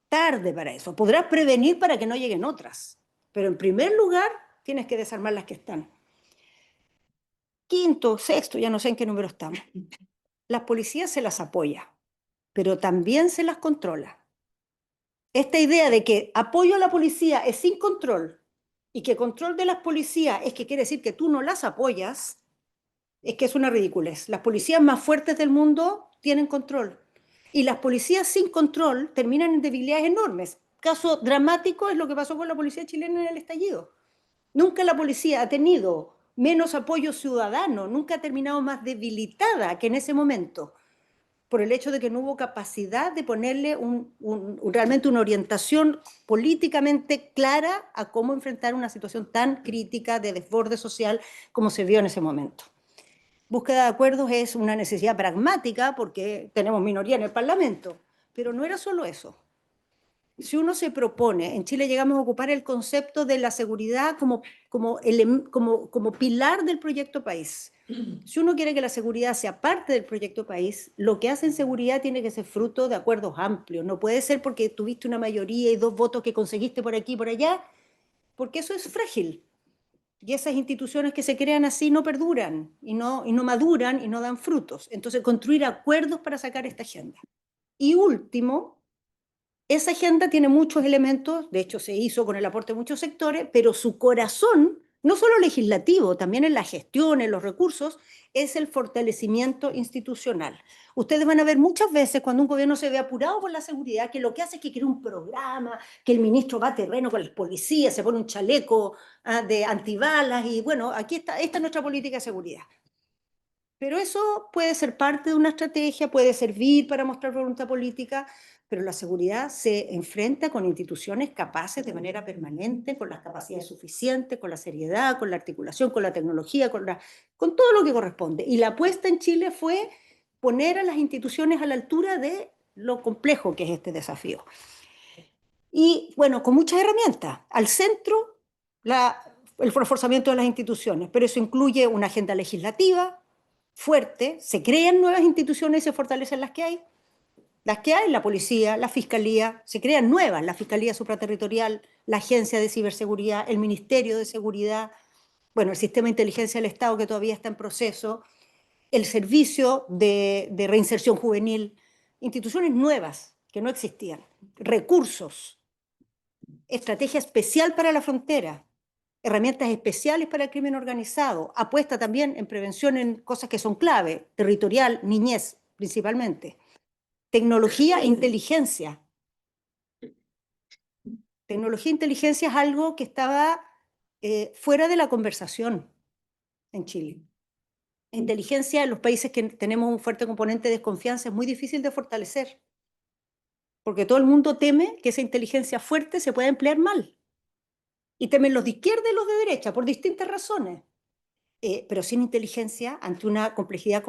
Tarde para eso. Podrás prevenir para que no lleguen otras. Pero en primer lugar, tienes que desarmar las que están. Quinto, sexto, ya no sé en qué número estamos. Las policías se las apoya, pero también se las controla. Esta idea de que apoyo a la policía es sin control y que control de las policías es que quiere decir que tú no las apoyas, es que es una ridiculez. Las policías más fuertes del mundo tienen control. Y las policías sin control terminan en debilidades enormes. Caso dramático es lo que pasó con la policía chilena en el estallido. Nunca la policía ha tenido menos apoyo ciudadano, nunca ha terminado más debilitada que en ese momento, por el hecho de que no hubo capacidad de ponerle realmente una orientación políticamente clara a cómo enfrentar una situación tan crítica de desborde social como se vio en ese momento. Búsqueda de acuerdos es una necesidad pragmática porque tenemos minoría en el Parlamento, pero no era solo eso. Si uno se propone, en Chile llegamos a ocupar el concepto de la seguridad como pilar del proyecto país. Si uno quiere que la seguridad sea parte del proyecto país, lo que hace en seguridad tiene que ser fruto de acuerdos amplios. No puede ser porque tuviste una mayoría y 2 votos que conseguiste por aquí y por allá, porque eso es frágil. Y esas instituciones que se crean así no perduran y no maduran y no dan frutos. Entonces, construir acuerdos para sacar esta agenda. Y último, esa agenda tiene muchos elementos, de hecho se hizo con el aporte de muchos sectores, pero su corazón, no solo legislativo, también en la gestión, en los recursos, es el fortalecimiento institucional. Ustedes van a ver muchas veces cuando un gobierno se ve apurado por la seguridad, que lo que hace es que crea un programa, que el ministro va a terreno con las policías, se pone un chaleco de antibalas y bueno, aquí está, esta es nuestra política de seguridad. Pero eso puede ser parte de una estrategia, puede servir para mostrar voluntad política, pero la seguridad se enfrenta con instituciones capaces de manera permanente, con las capacidades suficientes, con la seriedad, con la articulación, con la tecnología, con todo lo que corresponde. Y la apuesta en Chile fue poner a las instituciones a la altura de lo complejo que es este desafío. Y bueno, con muchas herramientas. Al centro, el reforzamiento de las instituciones, pero eso incluye una agenda legislativa fuerte, se crean nuevas instituciones y se fortalecen las que hay. Las que hay, la policía, la fiscalía, se crean nuevas, la Fiscalía Supraterritorial, la Agencia de Ciberseguridad, el Ministerio de Seguridad, bueno, el Sistema de Inteligencia del Estado que todavía está en proceso, el Servicio de Reinserción Juvenil, instituciones nuevas que no existían, recursos, estrategia especial para la frontera, herramientas especiales para el crimen organizado, apuesta también en prevención en cosas que son clave, territorial, niñez principalmente, tecnología e inteligencia. Tecnología e inteligencia es algo que estaba fuera de la conversación en Chile. Inteligencia en los países que tenemos un fuerte componente de desconfianza es muy difícil de fortalecer, porque todo el mundo teme que esa inteligencia fuerte se pueda emplear mal. Y temen los de izquierda y los de derecha, por distintas razones. Pero sin inteligencia, ante una complejidad,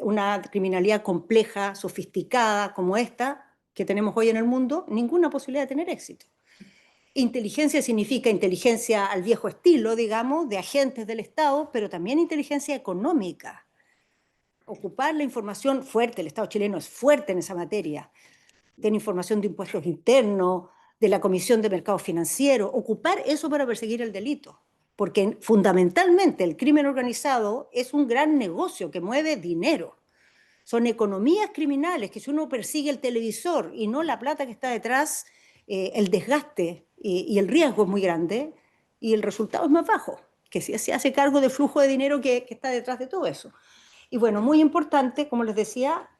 una criminalidad compleja, sofisticada como esta que tenemos hoy en el mundo, ninguna posibilidad de tener éxito. Inteligencia significa inteligencia al viejo estilo, digamos, de agentes del Estado, pero también inteligencia económica. Ocupar la información fuerte, el Estado chileno es fuerte en esa materia, tiene información de impuestos internos, de la Comisión de Mercados Financieros, ocupar eso para perseguir el delito. Porque fundamentalmente el crimen organizado es un gran negocio que mueve dinero. Son economías criminales que si uno persigue el televisor y no la plata que está detrás, el desgaste y el riesgo es muy grande y el resultado es más bajo, que si se hace cargo del flujo de dinero que está detrás de todo eso. Y bueno, muy importante, como les decía,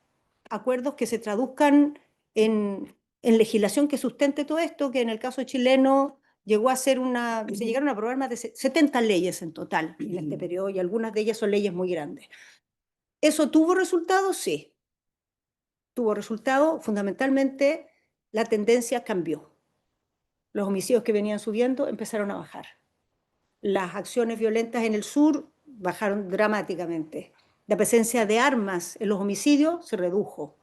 acuerdos que se traduzcan en legislación que sustente todo esto, que en el caso chileno llegó a ser se llegaron a aprobar más de 70 leyes en total en este periodo y algunas de ellas son leyes muy grandes. ¿Eso tuvo resultados? Sí. Tuvo resultados, fundamentalmente la tendencia cambió. Los homicidios que venían subiendo empezaron a bajar. Las acciones violentas en el sur bajaron dramáticamente. La presencia de armas en los homicidios se redujo.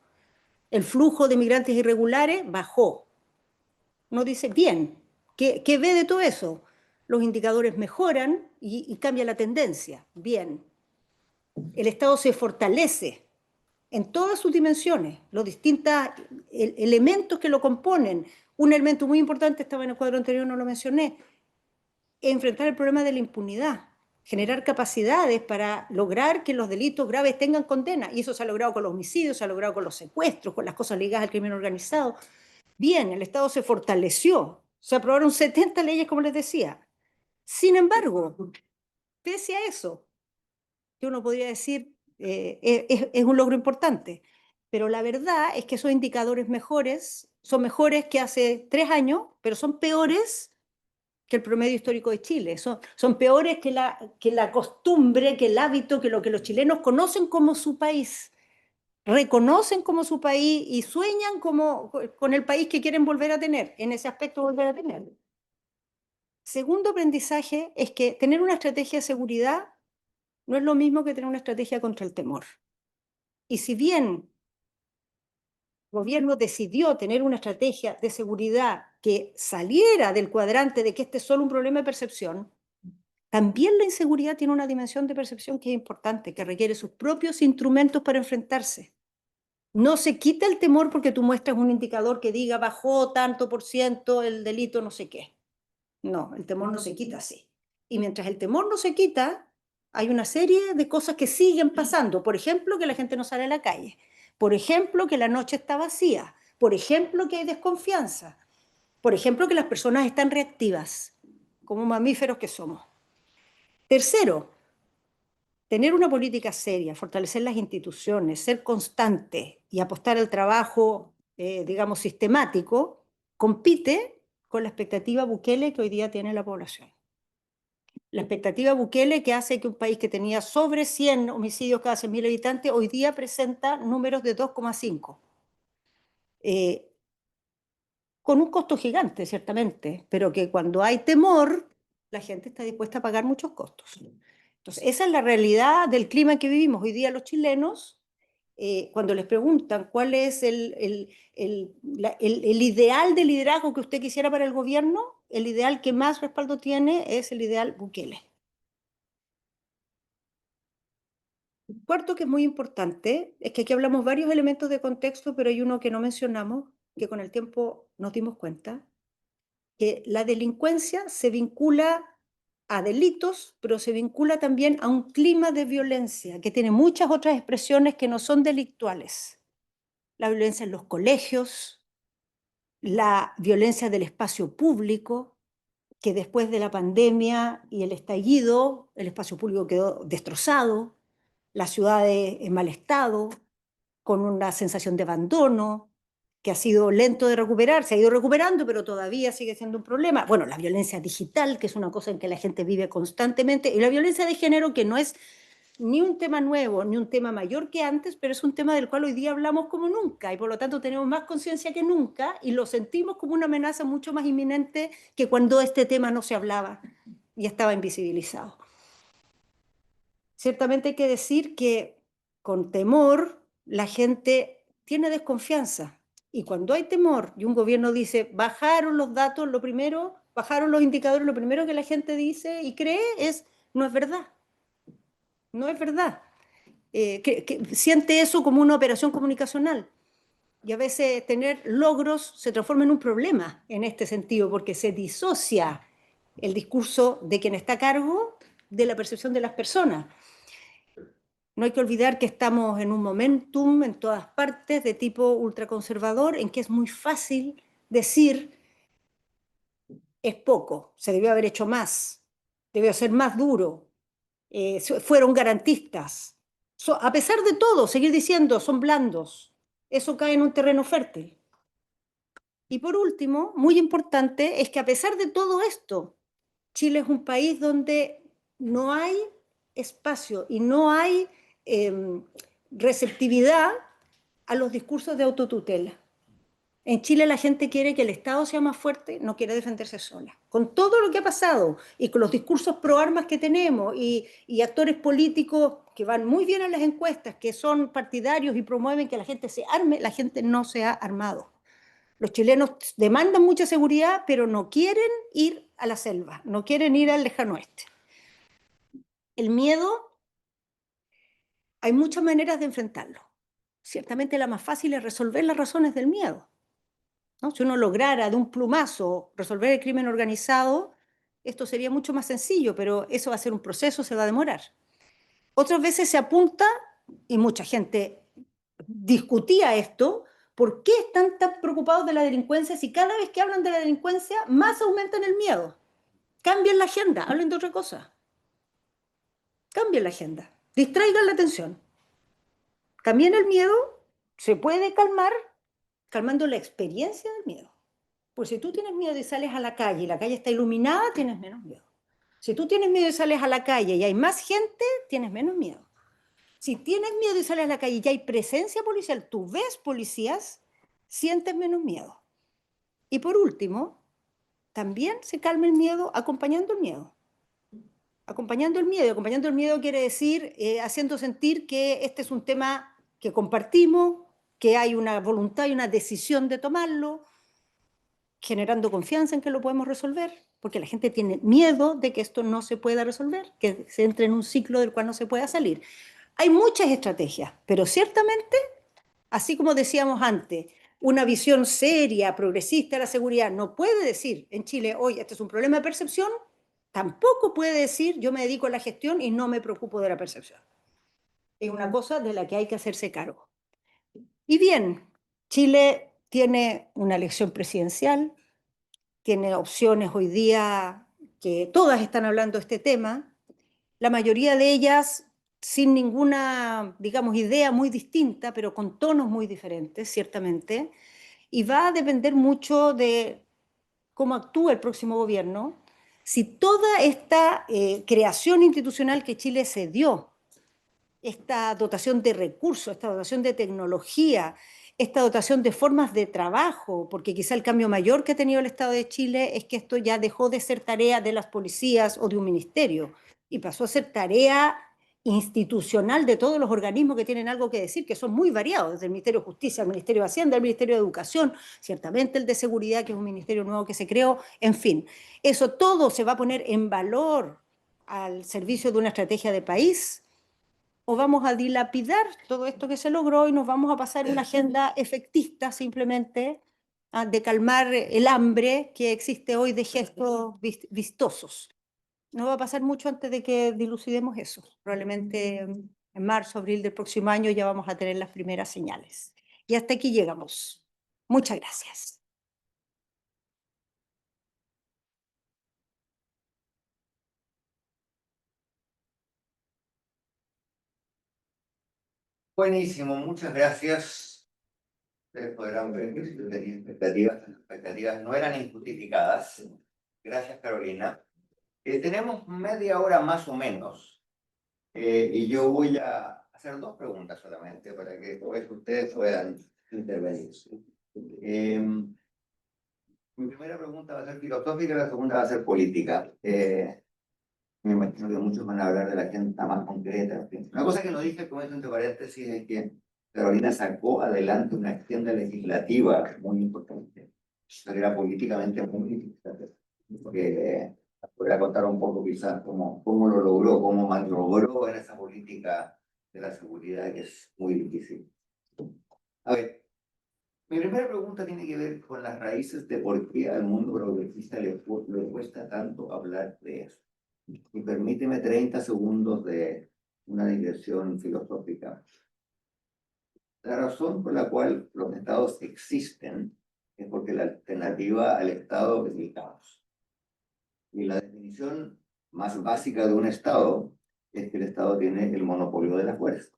El flujo de migrantes irregulares bajó. Uno dice, bien, ¿qué ve de todo eso? Los indicadores mejoran y cambia la tendencia. Bien. El Estado se fortalece en todas sus dimensiones, los distintos elementos que lo componen. Un elemento muy importante, estaba en el cuadro anterior, no lo mencioné, enfrentar el problema de la impunidad, generar capacidades para lograr que los delitos graves tengan condena. Y eso se ha logrado con los homicidios, se ha logrado con los secuestros, con las cosas ligadas al crimen organizado. Bien, el Estado se fortaleció, se aprobaron 70 leyes, como les decía. Sin embargo, pese a eso, que uno podría decir es un logro importante, pero la verdad es que esos indicadores mejores son mejores que hace 3 años, pero son peores que el promedio histórico de Chile, son peores que la costumbre, que el hábito, que lo que los chilenos conocen como su país, reconocen como su país y sueñan con el país que quieren volver a tener, en ese aspecto volver a tener. Segundo aprendizaje es que tener una estrategia de seguridad no es lo mismo que tener una estrategia contra el temor. Y si bien el gobierno decidió tener una estrategia de seguridad que saliera del cuadrante de que este es solo un problema de percepción, también la inseguridad tiene una dimensión de percepción que es importante, que requiere sus propios instrumentos para enfrentarse. No se quita el temor porque tú muestras un indicador que diga bajó tanto por ciento el delito, no sé qué. No, el temor no se quita así. Y mientras el temor no se quita, hay una serie de cosas que siguen pasando. Por ejemplo, que la gente no sale a la calle. Por ejemplo, que la noche está vacía. Por ejemplo, que hay desconfianza. Por ejemplo, que las personas están reactivas, como mamíferos que somos. Tercero, tener una política seria, fortalecer las instituciones, ser constante y apostar al trabajo, digamos, sistemático, compite con la expectativa Bukele que hoy día tiene la población. La expectativa Bukele que hace que un país que tenía sobre 100 homicidios cada 100.000 habitantes hoy día presenta números de 2,5. Con un costo gigante, ciertamente, pero que cuando hay temor, la gente está dispuesta a pagar muchos costos. Entonces, esa es la realidad del clima que vivimos hoy día los chilenos. Cuando les preguntan cuál es el ideal de liderazgo que usted quisiera para el gobierno, el ideal que más respaldo tiene es el ideal Bukele. Cuarto, que es muy importante, es que aquí hablamos varios elementos de contexto, pero hay uno que no mencionamos, que con el tiempo nos dimos cuenta, que la delincuencia se vincula a delitos, pero se vincula también a un clima de violencia que tiene muchas otras expresiones que no son delictuales. La violencia en los colegios, la violencia del espacio público, que después de la pandemia y el estallido, el espacio público quedó destrozado, las ciudades en mal estado, con una sensación de abandono, que ha sido lento de recuperar, se ha ido recuperando, pero todavía sigue siendo un problema. Bueno, la violencia digital, que es una cosa en que la gente vive constantemente, y la violencia de género, que no es ni un tema nuevo, ni un tema mayor que antes, pero es un tema del cual hoy día hablamos como nunca, y por lo tanto tenemos más conciencia que nunca, y lo sentimos como una amenaza mucho más inminente que cuando este tema no se hablaba y estaba invisibilizado. Ciertamente hay que decir que con temor la gente tiene desconfianza. Y cuando hay temor y un gobierno dice, bajaron los datos, lo primero, bajaron los indicadores, lo primero que la gente dice y cree es, no es verdad, no es verdad. Que siente eso como una operación comunicacional. Y a veces tener logros se transforma en un problema en este sentido, porque se disocia el discurso de quien está a cargo de la percepción de las personas. No hay que olvidar que estamos en un momentum en todas partes de tipo ultraconservador, en que es muy fácil decir es poco, se debió haber hecho más, debió ser más duro, fueron garantistas. A pesar de todo, seguir diciendo son blandos, eso cae en un terreno fértil. Y por último, muy importante, es que a pesar de todo esto, Chile es un país donde no hay espacio y no hay eh, receptividad a los discursos de autotutela. En Chile la gente quiere que el Estado sea más fuerte, no quiere defenderse sola. Con todo lo que ha pasado y con los discursos pro armas que tenemos y actores políticos que van muy bien a las encuestas, que son partidarios y promueven que la gente se arme, la gente no se ha armado. Los chilenos demandan mucha seguridad, pero no quieren ir a la selva, no quieren ir al lejano oeste. El miedo, hay muchas maneras de enfrentarlo. Ciertamente la más fácil es resolver las razones del miedo, ¿no? Si uno lograra de un plumazo resolver el crimen organizado, esto sería mucho más sencillo, pero eso va a ser un proceso, se va a demorar. Otras veces se apunta, y mucha gente discutía esto, ¿por qué están tan preocupados de la delincuencia si cada vez que hablan de la delincuencia más aumentan el miedo? Cambien la agenda, hablen de otra cosa. Cambien la agenda, distraigan la atención. También el miedo se puede calmar calmando la experiencia del miedo. Pues si tú tienes miedo y sales a la calle y la calle está iluminada, tienes menos miedo. Si tú tienes miedo y sales a la calle y hay más gente, tienes menos miedo. Si tienes miedo y sales a la calle y hay presencia policial, tú ves policías, sientes menos miedo. Y por último, también se calma el miedo acompañando el miedo. Acompañando el miedo. Y acompañando el miedo quiere decir haciendo sentir que este es un tema que compartimos, que hay una voluntad y una decisión de tomarlo, generando confianza en que lo podemos resolver, porque la gente tiene miedo de que esto no se pueda resolver, que se entre en un ciclo del cual no se pueda salir. Hay muchas estrategias, pero ciertamente, así como decíamos antes, una visión seria, progresista de la seguridad no puede decir en Chile, oye, este es un problema de percepción, tampoco puede decir, yo me dedico a la gestión y no me preocupo de la percepción. Es una cosa de la que hay que hacerse cargo. Y bien, Chile tiene una elección presidencial, tiene opciones hoy día que todas están hablando de este tema. La mayoría de ellas sin ninguna, digamos, idea muy distinta, pero con tonos muy diferentes, ciertamente, y va a depender mucho de cómo actúa el próximo gobierno, si toda esta creación institucional que Chile se dio, esta dotación de recursos, esta dotación de tecnología, esta dotación de formas de trabajo, porque quizá el cambio mayor que ha tenido el Estado de Chile es que esto ya dejó de ser tarea de las policías o de un ministerio y pasó a ser tarea institucional de todos los organismos que tienen algo que decir, que son muy variados, desde el Ministerio de Justicia, el Ministerio de Hacienda, el Ministerio de Educación, ciertamente el de Seguridad, que es un ministerio nuevo que se creó, en fin, eso todo se va a poner en valor al servicio de una estrategia de país, o vamos a dilapidar todo esto que se logró y nos vamos a pasar una agenda efectista simplemente de calmar el hambre que existe hoy de gestos vistosos. No va a pasar mucho antes de que dilucidemos eso. Probablemente en marzo, abril del próximo año ya vamos a tener las primeras señales. Y hasta aquí llegamos. Muchas gracias. Buenísimo, muchas gracias. Ustedes podrán ver que yo tenía expectativas, las expectativas no eran injustificadas. Gracias, Carolina. Tenemos media hora más o menos, y yo voy a hacer dos preguntas solamente para que después ustedes puedan intervenir. Eh, Mi primera pregunta va a ser filosófica y la segunda va a ser política. Me imagino que muchos van a hablar de la agenda más concreta. En fin. Una cosa que no dije, como entre paréntesis, es que Carolina sacó adelante una agenda legislativa muy importante, pero era políticamente muy importante. Porque podría contar un poco quizás cómo lo logró, cómo logró en esa política de la seguridad que es muy difícil. A ver, mi primera pregunta tiene que ver con las raíces de por qué al mundo progresista le cuesta tanto hablar de eso. Y permíteme 30 segundos de una digresión filosófica. La razón por la cual los estados existen es porque la alternativa al estado es el caos. Y la definición más básica de un estado es que el estado tiene el monopolio de la fuerza.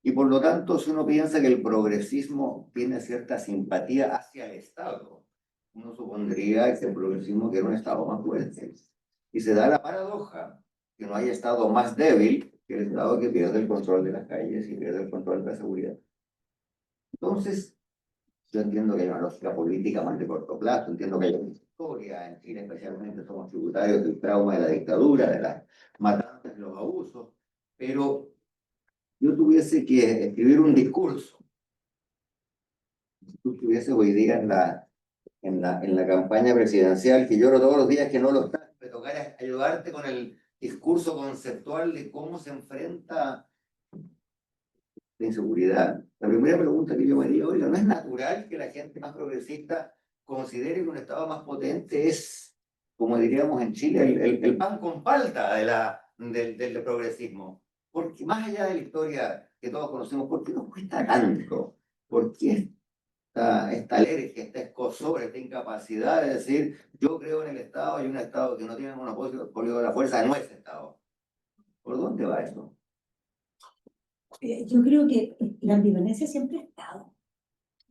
Y por lo tanto, si uno piensa que el progresismo tiene cierta simpatía hacia el Estado, uno supondría que el progresismo quiere un Estado más fuerte. Y se da la paradoja que no hay Estado más débil que el Estado que pierde el control de las calles y pierde el control de la seguridad. Entonces, yo entiendo que hay una lógica política más de corto plazo, entiendo que hay una historia, en Chile especialmente somos tributarios del trauma de la dictadura, de las matanzas, de los abusos, pero yo tuviese que escribir un discurso, si tú estuvieses hoy día en la campaña presidencial, que lloro todos los días que no lo estás, me tocará ayudarte con el discurso conceptual de cómo se enfrenta la inseguridad. La primera pregunta que yo me haría, oiga, ¿no es natural que la gente más progresista considere que un Estado más potente es, como diríamos en Chile, el pan con palta del progresismo? Porque más allá de la historia que todos conocemos, ¿por qué nos cuesta tanto? ¿Por qué esta alergia, esta escozor, esta incapacidad de decir, yo creo en el Estado y un Estado que no tiene monopolio de la fuerza no es Estado? ¿Por dónde va eso? Yo creo que la ambivalencia siempre ha estado.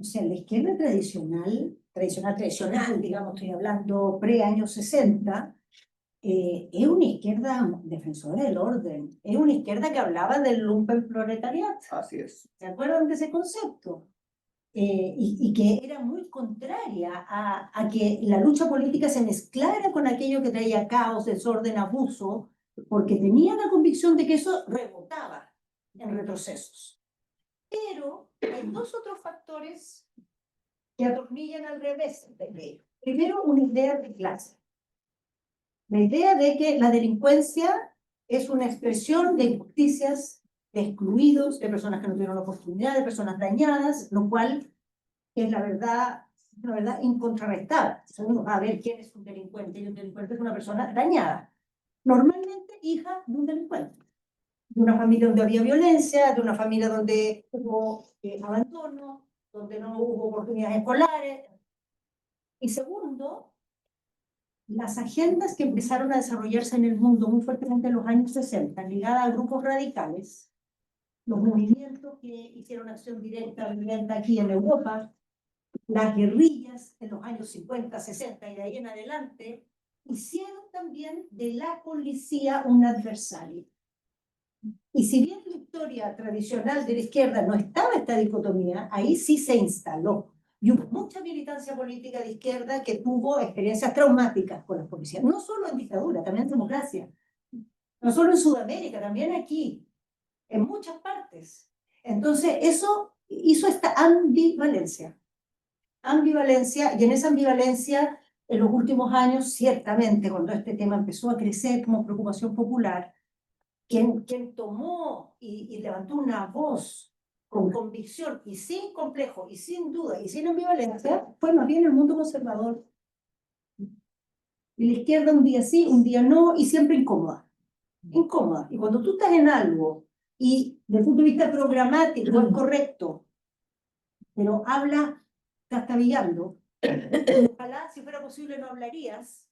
O sea, la izquierda tradicional, digamos, estoy hablando pre-años 60, es una izquierda defensora del orden, es una izquierda que hablaba del lumpenproletariat. Así es. ¿Se acuerdan de ese concepto? Y que era muy contraria a que la lucha política se mezclara con aquello que traía caos, desorden, abuso, porque tenía la convicción de que eso rebotaba en retrocesos. Pero hay dos otros factores que atornillan al revés de ello. Primero, una idea de clase. La idea de que la delincuencia es una expresión de injusticias, de excluidos, de personas que no tuvieron oportunidad, de personas dañadas, lo cual es la verdad, una verdad incontrarrestable. Si uno va a ver quién es un delincuente, y un delincuente es una persona dañada, normalmente hija de un delincuente, de una familia donde había violencia, de una familia donde hubo abandono, donde no hubo oportunidades escolares. Y segundo, las agendas que empezaron a desarrollarse en el mundo muy fuertemente en los años 60, ligadas a grupos radicales, los movimientos que hicieron acción directa, violenta aquí en Europa, las guerrillas en los años 50, 60 y de ahí en adelante, hicieron también de la policía un adversario. Y si bien la historia tradicional de la izquierda no estaba esta dicotomía, ahí sí se instaló. Y hubo mucha militancia política de izquierda que tuvo experiencias traumáticas con las policías, no solo en dictadura, también en democracia, no solo en Sudamérica, también aquí, en muchas partes. Entonces eso hizo esta ambivalencia, y en esa ambivalencia, en los últimos años, ciertamente, cuando este tema empezó a crecer como preocupación popular, quien tomó y levantó una voz con convicción y sin complejo y sin duda y sin ambivalencia fue más bien el mundo conservador. Y la izquierda un día sí, un día no, y siempre incómoda. Incómoda. Y cuando tú estás en algo y desde el punto de vista programático es correcto, pero habla trastabillando, ojalá si fuera posible no hablarías,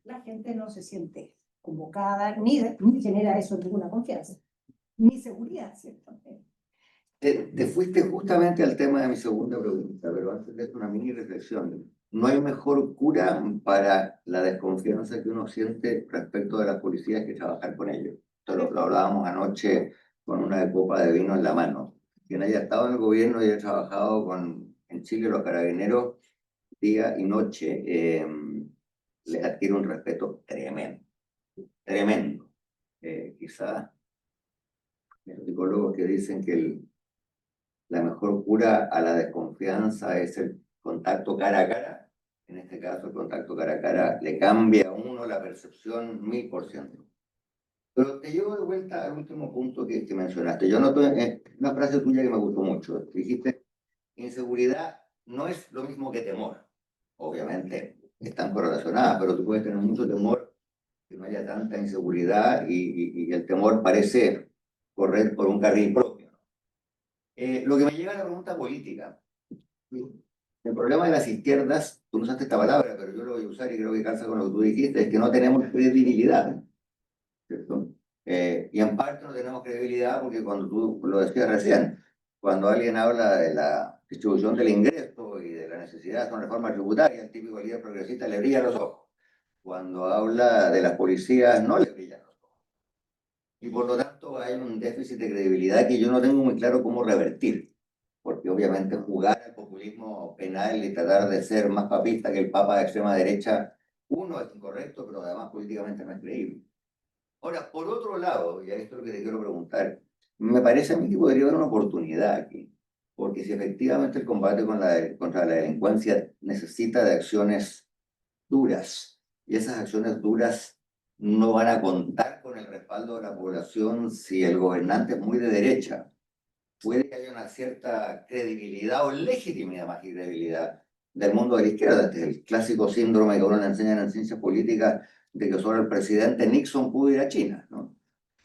la gente no se siente convocada, ni genera eso ninguna confianza, ni seguridad, ciertamente. Te fuiste justamente al tema de mi segunda pregunta, pero antes de eso una mini reflexión. No hay mejor cura para la desconfianza que uno siente respecto de las policías que trabajar con ellos. Esto lo hablábamos anoche con una copa de vino en la mano. Quien haya estado en el gobierno y haya trabajado en Chile los carabineros día y noche, les adquiere un respeto tremendo, tremendo. Quizás los psicólogos que dicen que la mejor cura a la desconfianza es el contacto cara a cara. En este caso, el contacto cara a cara le cambia a uno la percepción 1000%. Pero te llevo de vuelta al último punto que mencionaste. Yo noto una frase tuya que me gustó mucho. Dijiste, inseguridad no es lo mismo que temor. Obviamente están correlacionadas, pero tú puedes tener mucho temor que no haya tanta inseguridad y el temor parece correr por un carril propio. Lo que me lleva a la pregunta política. El problema de las izquierdas, tú no usaste esta palabra, pero yo lo voy a usar y creo que calza con lo que tú dijiste, es que no tenemos credibilidad, ¿cierto? Y en parte no tenemos credibilidad porque cuando tú lo decías recién, cuando alguien habla de la distribución del ingreso y de la necesidad de una reforma tributaria, el típico líder progresista le brilla los ojos. Cuando habla de las policías, no le brillan los ojos. Y por lo tanto hay un déficit de credibilidad que yo no tengo muy claro cómo revertir, porque obviamente jugar al populismo penal y tratar de ser más papista que el papa de extrema derecha, uno, es incorrecto, pero además políticamente no es creíble. Ahora, por otro lado, y a esto es lo que te quiero preguntar, me parece a mí que podría haber una oportunidad aquí, porque si efectivamente el combate contra la delincuencia necesita de acciones duras, y esas acciones duras no van a contar con el respaldo de la población si el gobernante es muy de derecha, puede que haya una cierta credibilidad o legitimidad más que credibilidad del mundo de la izquierda. Este es el clásico síndrome que uno le enseñan en ciencias políticas de que solo el presidente Nixon pudo ir a China, ¿no?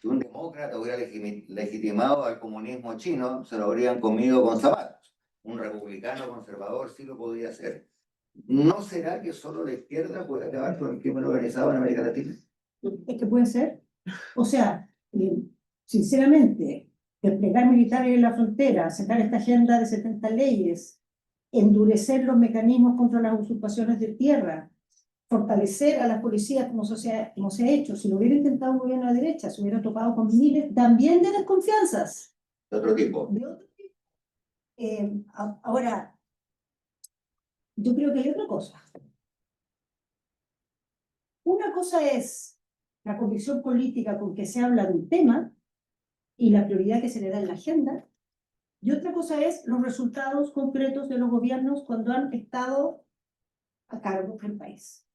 Si un demócrata hubiera legitimado al comunismo chino, se lo habrían comido con zapatos. Un republicano conservador sí lo podía hacer. ¿No será que solo la izquierda puede acabar con el crimen organizado en América Latina? Es que puede ser. O sea, sinceramente, desplegar militares en la frontera, sacar esta agenda de 70 leyes, endurecer los mecanismos contra las usurpaciones de tierra, fortalecer a las policías como se ha hecho. Si lo hubiera intentado un gobierno de derecha, se hubiera topado con miles también de desconfianzas. De otro tipo. De otro tipo. Ahora, yo creo que hay otra cosa. Una cosa es la convicción política con que se habla de un tema y la prioridad que se le da en la agenda, y otra cosa es los resultados concretos de los gobiernos cuando han estado a cargo del país.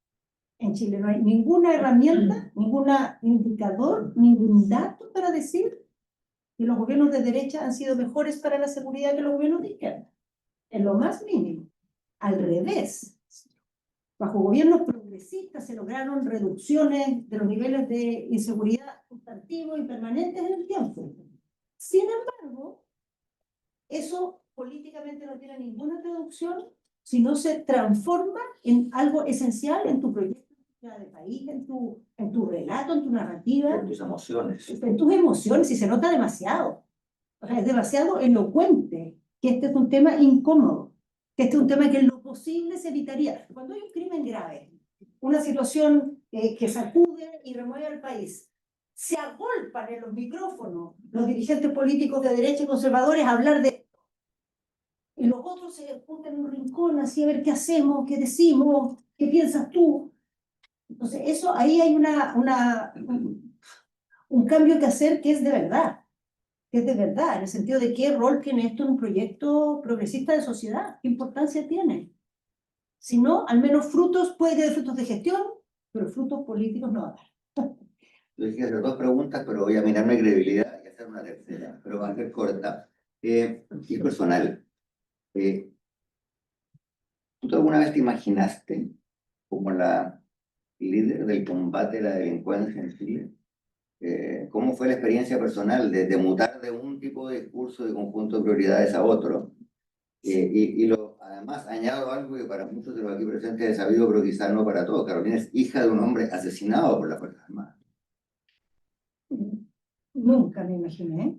En Chile no hay ninguna herramienta, ningún indicador, ningún dato para decir que los gobiernos de derecha han sido mejores para la seguridad que los gobiernos de izquierda. En lo más mínimo. Al revés. Bajo gobiernos progresistas se lograron reducciones de los niveles de inseguridad sustantivos y permanentes en el tiempo. Sin embargo, eso políticamente no tiene ninguna traducción si no se transforma en algo esencial en tu proyecto política de país, en tu relato, en tu narrativa, En tus emociones. en tus emociones, y se nota demasiado. O sea, es demasiado elocuente que este es un tema incómodo, que este es un tema que en lo posible se evitaría. Cuando hay un crimen grave, una situación que sacude y remueve al país, se agolpan en los micrófonos los dirigentes políticos de derecha y conservadores a hablar de esto. Y los otros se juntan en un rincón así a ver qué hacemos, qué decimos, qué piensas tú. Entonces, eso ahí hay un cambio que hacer que es de verdad. Que es de verdad, en el sentido de qué rol tiene esto en un proyecto progresista de sociedad, qué importancia tiene. Si no, al menos frutos, puede tener frutos de gestión, pero frutos políticos no va a dar. Yo dije hacer dos preguntas, pero voy a mirarme credibilidad y hacer una tercera, pero va a ser corta. Y personal. ¿Tú alguna vez te imaginaste como la líder del combate a la delincuencia en Chile? ¿Cómo fue la experiencia personal de mutar de un tipo de discurso de conjunto de prioridades a otro? Además, añado algo que para muchos de los aquí presentes es sabido, pero quizás no para todos. Carolina es hija de un hombre asesinado por las Fuerzas Armadas. Nunca me imaginé,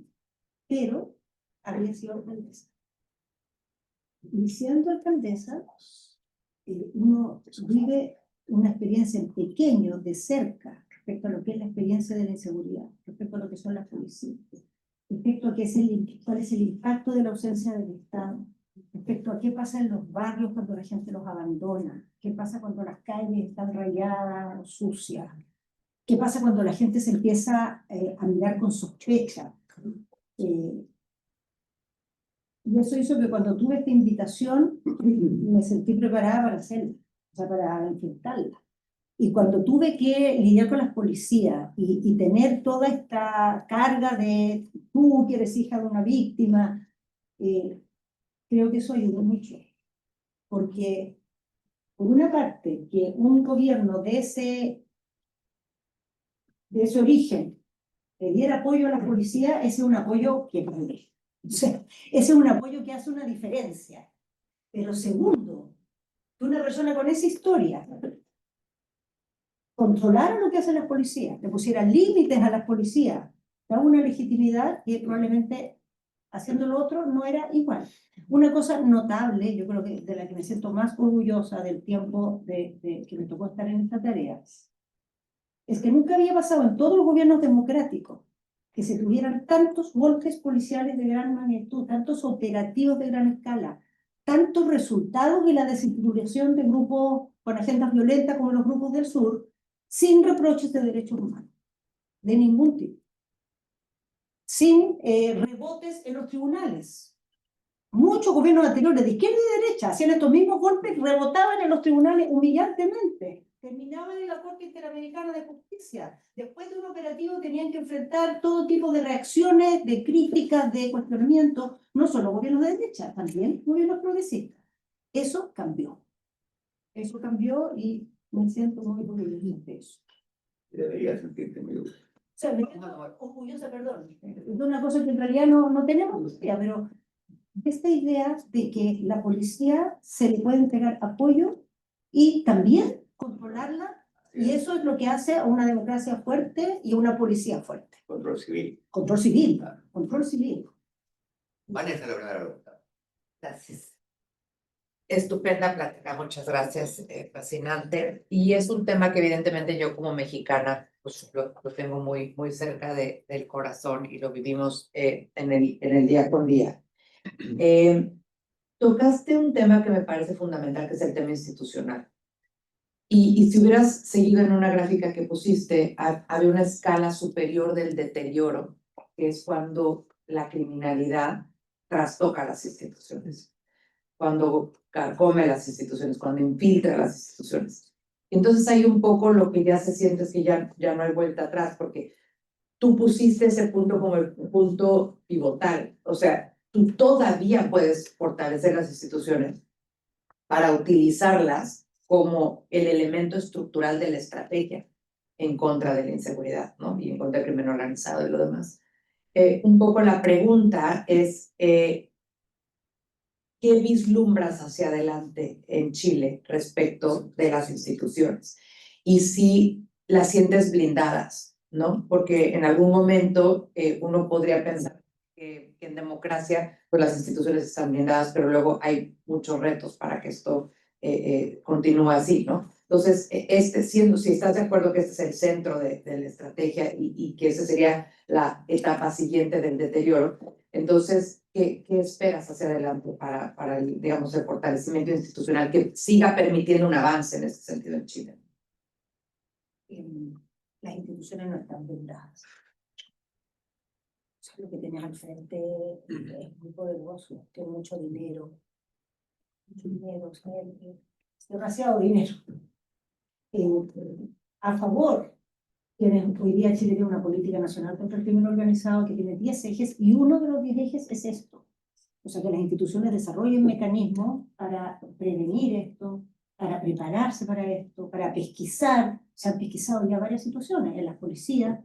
pero había sido alcaldesa. Y siendo alcaldesa, uno vive una experiencia en pequeño, de cerca, respecto a lo que es la experiencia de la inseguridad, respecto a lo que son las policías, respecto a cuál es el impacto de la ausencia del Estado, respecto a qué pasa en los barrios cuando la gente los abandona, qué pasa cuando las calles están rayadas o sucias, qué pasa cuando la gente se empieza a mirar con sospecha. Y eso hizo que cuando tuve esta invitación me sentí preparada para hacerla, o sea, para enfrentarla. Y cuando tuve que lidiar con las policías y tener toda esta carga de tú que eres hija de una víctima, creo que eso ayudó mucho. Porque, por una parte, que un gobierno de ese origen le diera apoyo a la policía, ese es un apoyo que o sea, ese es un apoyo que hace una diferencia. Pero segundo, que una persona con esa historia controlara lo que hacen las policías, le pusiera límites a las policías, da una legitimidad que probablemente haciendo lo otro no era igual. Una cosa notable, yo creo que de la que me siento más orgullosa del tiempo que me tocó estar en esta tarea, es que nunca había pasado en todos los gobiernos democráticos que se tuvieran tantos golpes policiales de gran magnitud, tantos operativos de gran escala, tantos resultados de la desarticulación de grupos con agendas violentas como los grupos del sur, sin reproches de derechos humanos, de ningún tipo, sin rebotes en los tribunales. Muchos gobiernos anteriores, de izquierda y derecha, hacían estos mismos golpes, rebotaban en los tribunales humillantemente, terminaban en la Corte Interamericana de Justicia. Después de un operativo tenían que enfrentar todo tipo de reacciones, de críticas, de cuestionamientos, no solo gobiernos de derecha, también gobiernos progresistas. Eso cambió. Eso cambió y me siento muy orgullosa de eso. Debería sentirte muy orgullosa. O sea, me siento orgullosa, perdón, de una cosa que en realidad no tenemos, pero esta idea de que la policía se le puede entregar apoyo y también controlarla, y eso es lo que hace a una democracia fuerte y a una policía fuerte. Control civil. Control civil, control civil. Vanessa, la primera pregunta. Gracias. Estupenda plática, muchas gracias, fascinante. Y es un tema que evidentemente yo como mexicana pues, lo tengo muy cerca del corazón y lo vivimos en el día con día. Tocaste un tema que me parece fundamental, que es el tema institucional. Y si hubieras seguido en una gráfica que pusiste, había una escala superior del deterioro, que es cuando la criminalidad trastoca las instituciones, cuando carcome las instituciones, cuando infiltra las instituciones. Entonces hay un poco lo que ya se siente es que ya no hay vuelta atrás, porque tú pusiste ese punto como el punto pivotal. O sea, tú todavía puedes fortalecer las instituciones para utilizarlas como el elemento estructural de la estrategia en contra de la inseguridad, ¿no? Y en contra del crimen organizado y lo demás. Un poco la pregunta es, ¿qué vislumbras hacia adelante en Chile respecto de las instituciones? y si las sientes blindadas, ¿no? Porque en algún momento uno podría pensar que en democracia pues las instituciones están blindadas, pero luego hay muchos retos para que esto continúe así, ¿no? Entonces, si estás de acuerdo que este es el centro de la estrategia y que esa sería la etapa siguiente del deterioro, entonces, ¿qué esperas hacia adelante para el, digamos, el fortalecimiento institucional que siga permitiendo un avance en este sentido en Chile? Las instituciones no están blindadas. O sea, lo que tienes al frente es muy poderoso, tiene mucho dinero, o sea, es demasiado dinero. A favor, hoy día Chile tiene una política nacional contra el crimen organizado que tiene 10 ejes, y uno de los 10 ejes es esto. O sea, que las instituciones desarrollen mecanismos para prevenir esto, para prepararse para esto, para pesquisar. Se han pesquisado ya varias situaciones en las policías,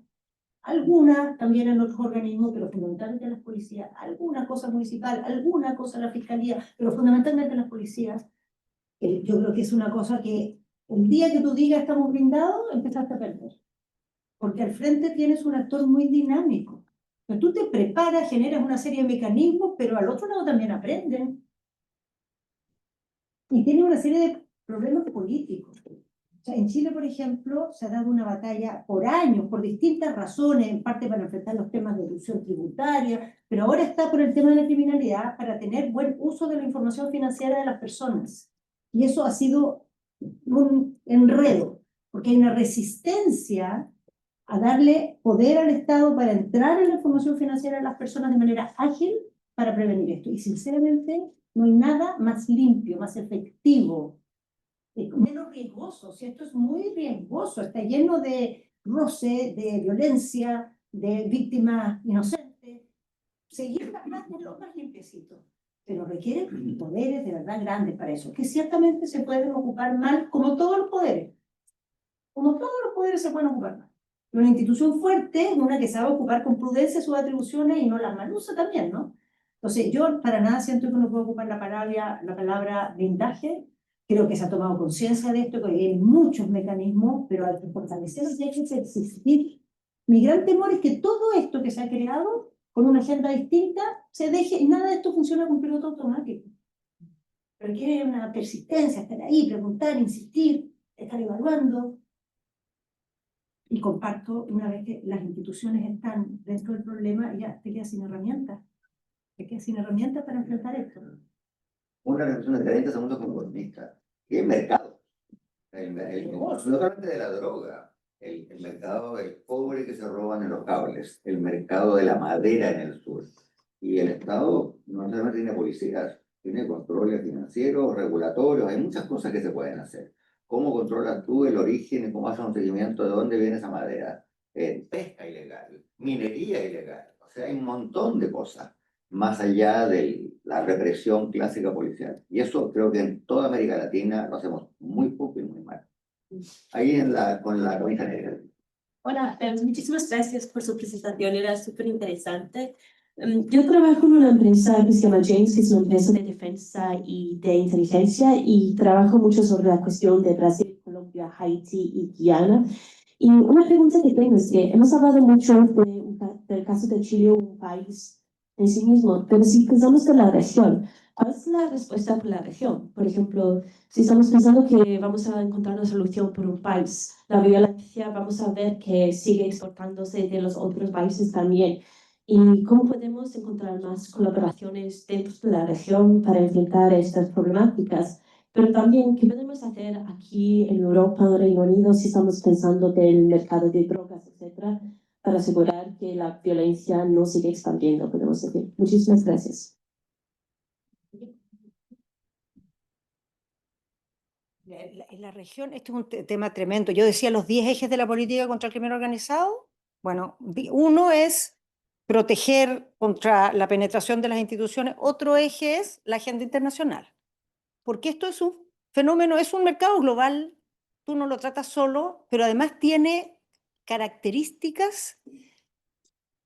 algunas también en otros organismos, pero fundamentalmente en las policías, alguna cosa municipal, alguna cosa en la fiscalía, pero fundamentalmente en las policías. Yo creo que es una cosa que el día que tú digas estamos blindados, empezaste a perder. Porque al frente tienes un actor muy dinámico. Pero tú te preparas, generas una serie de mecanismos, pero al otro lado también aprenden. Y tiene una serie de problemas políticos. O sea, en Chile, por ejemplo, se ha dado una batalla por años, por distintas razones, en parte para enfrentar los temas de elusión tributaria, pero ahora está por el tema de la criminalidad, para tener buen uso de la información financiera de las personas. Y eso ha sido un enredo, porque hay una resistencia a darle poder al Estado para entrar en la información financiera de las personas de manera ágil para prevenir esto. Y sinceramente, no hay nada más limpio, más efectivo, menos riesgoso. Si esto es muy riesgoso, está lleno de roce, de violencia, de víctimas inocentes. Seguir más de lo más limpiecito, pero requiere poderes de verdad grandes para eso, que ciertamente se pueden ocupar mal, como todos los poderes. Como todos los poderes se pueden ocupar mal. Una institución fuerte es una que sabe ocupar con prudencia sus atribuciones y no las malusa también, ¿no? Entonces, yo para nada siento que uno puede ocupar la palabra blindaje. Creo que se ha tomado conciencia de esto, que hay muchos mecanismos, pero hay que fortalecerlos y hay que persistir. Mi gran temor es que todo esto que se ha creado, con una agenda distinta, se deje, y nada de esto funciona con piloto automático. Requiere una persistencia, estar ahí, preguntar, insistir, estar evaluando. Y comparto, una vez que las instituciones están dentro del problema, ya te quedas sin herramientas. Te quedas sin herramientas para enfrentar esto. Una reflexión de 30 segundos como economista. ¿Qué es mercado? No solamente de la droga, el mercado del cobre que se roban en los cables, el mercado de la madera en el sur. Y el Estado no solamente tiene policías, tiene controles financieros, regulatorios, hay muchas cosas que se pueden hacer. ¿Cómo controlas tú el origen y cómo haces un seguimiento de dónde viene esa madera? Pesca ilegal, minería ilegal, o sea, hay un montón de cosas más allá de la represión clásica policial. Y eso creo que en toda América Latina lo hacemos muy poco y muy mal. Ahí con la camisa negra. Hola, muchísimas gracias por su presentación, era súper interesante. Yo trabajo en una empresa que se llama James, que es una empresa de defensa y de inteligencia, y trabajo mucho sobre la cuestión de Brasil, Colombia, Haití y Guyana. Y una pregunta que tengo es que hemos hablado mucho del caso de Chile, un país en sí mismo, pero si pensamos en la región, ¿cuál es la respuesta por la región? Por ejemplo, si estamos pensando que vamos a encontrar una solución por un país, la violencia vamos a ver que sigue exportándose de los otros países también. ¿Y cómo podemos encontrar más colaboraciones dentro de la región para enfrentar estas problemáticas? Pero también, ¿qué podemos hacer aquí en Europa, en Reino Unido, si estamos pensando del mercado de drogas, etcétera, para asegurar que la violencia no sigue expandiendo, podemos decir? Muchísimas gracias. En la región, este es un tema tremendo. Yo decía los 10 ejes de la política contra el crimen organizado. Bueno, uno es proteger contra la penetración de las instituciones. Otro eje es la agenda internacional. Porque esto es un fenómeno, es un mercado global. Tú no lo tratas solo, pero además tiene características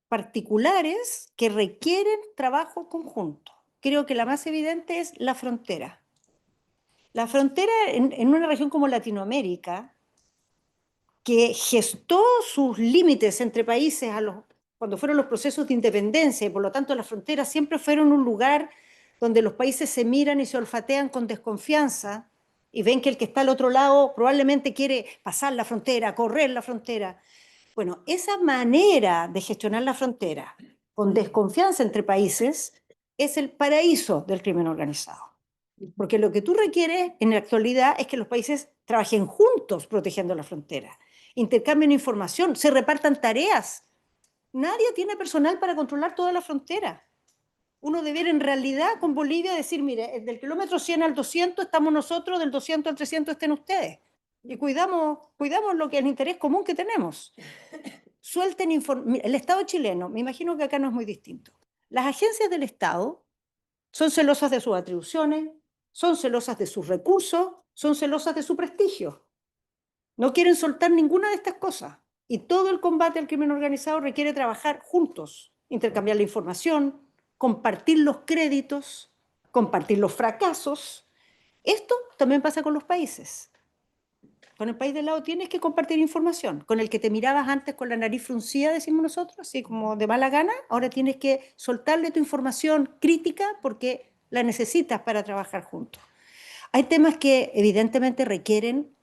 particulares que requieren trabajo conjunto. Creo que la más evidente es la frontera. La frontera en una región como Latinoamérica, que gestó sus límites entre países cuando fueron los procesos de independencia, y por lo tanto las fronteras siempre fueron un lugar donde los países se miran y se olfatean con desconfianza y ven que el que está al otro lado probablemente quiere pasar la frontera, correr la frontera. Bueno, esa manera de gestionar la frontera con desconfianza entre países es el paraíso del crimen organizado. Porque lo que tú requieres en la actualidad es que los países trabajen juntos protegiendo la frontera, intercambien información, se repartan tareas. Nadie tiene personal para controlar toda la frontera. Uno debiera en realidad con Bolivia decir, mire, del kilómetro 100 al 200 estamos nosotros, del 200 al 300 estén ustedes. Y cuidamos lo que es el interés común que tenemos. Suelten información. El Estado chileno, me imagino que acá no es muy distinto. Las agencias del Estado son celosas de sus atribuciones, son celosas de sus recursos, son celosas de su prestigio. No quieren soltar ninguna de estas cosas. Y todo el combate al crimen organizado requiere trabajar juntos, intercambiar la información, compartir los créditos, compartir los fracasos. Esto también pasa con los países. Con el país de lado tienes que compartir información. Con el que te mirabas antes con la nariz fruncida, decimos nosotros, así como de mala gana, ahora tienes que soltarle tu información crítica porque la necesitas para trabajar juntos. Hay temas que evidentemente requieren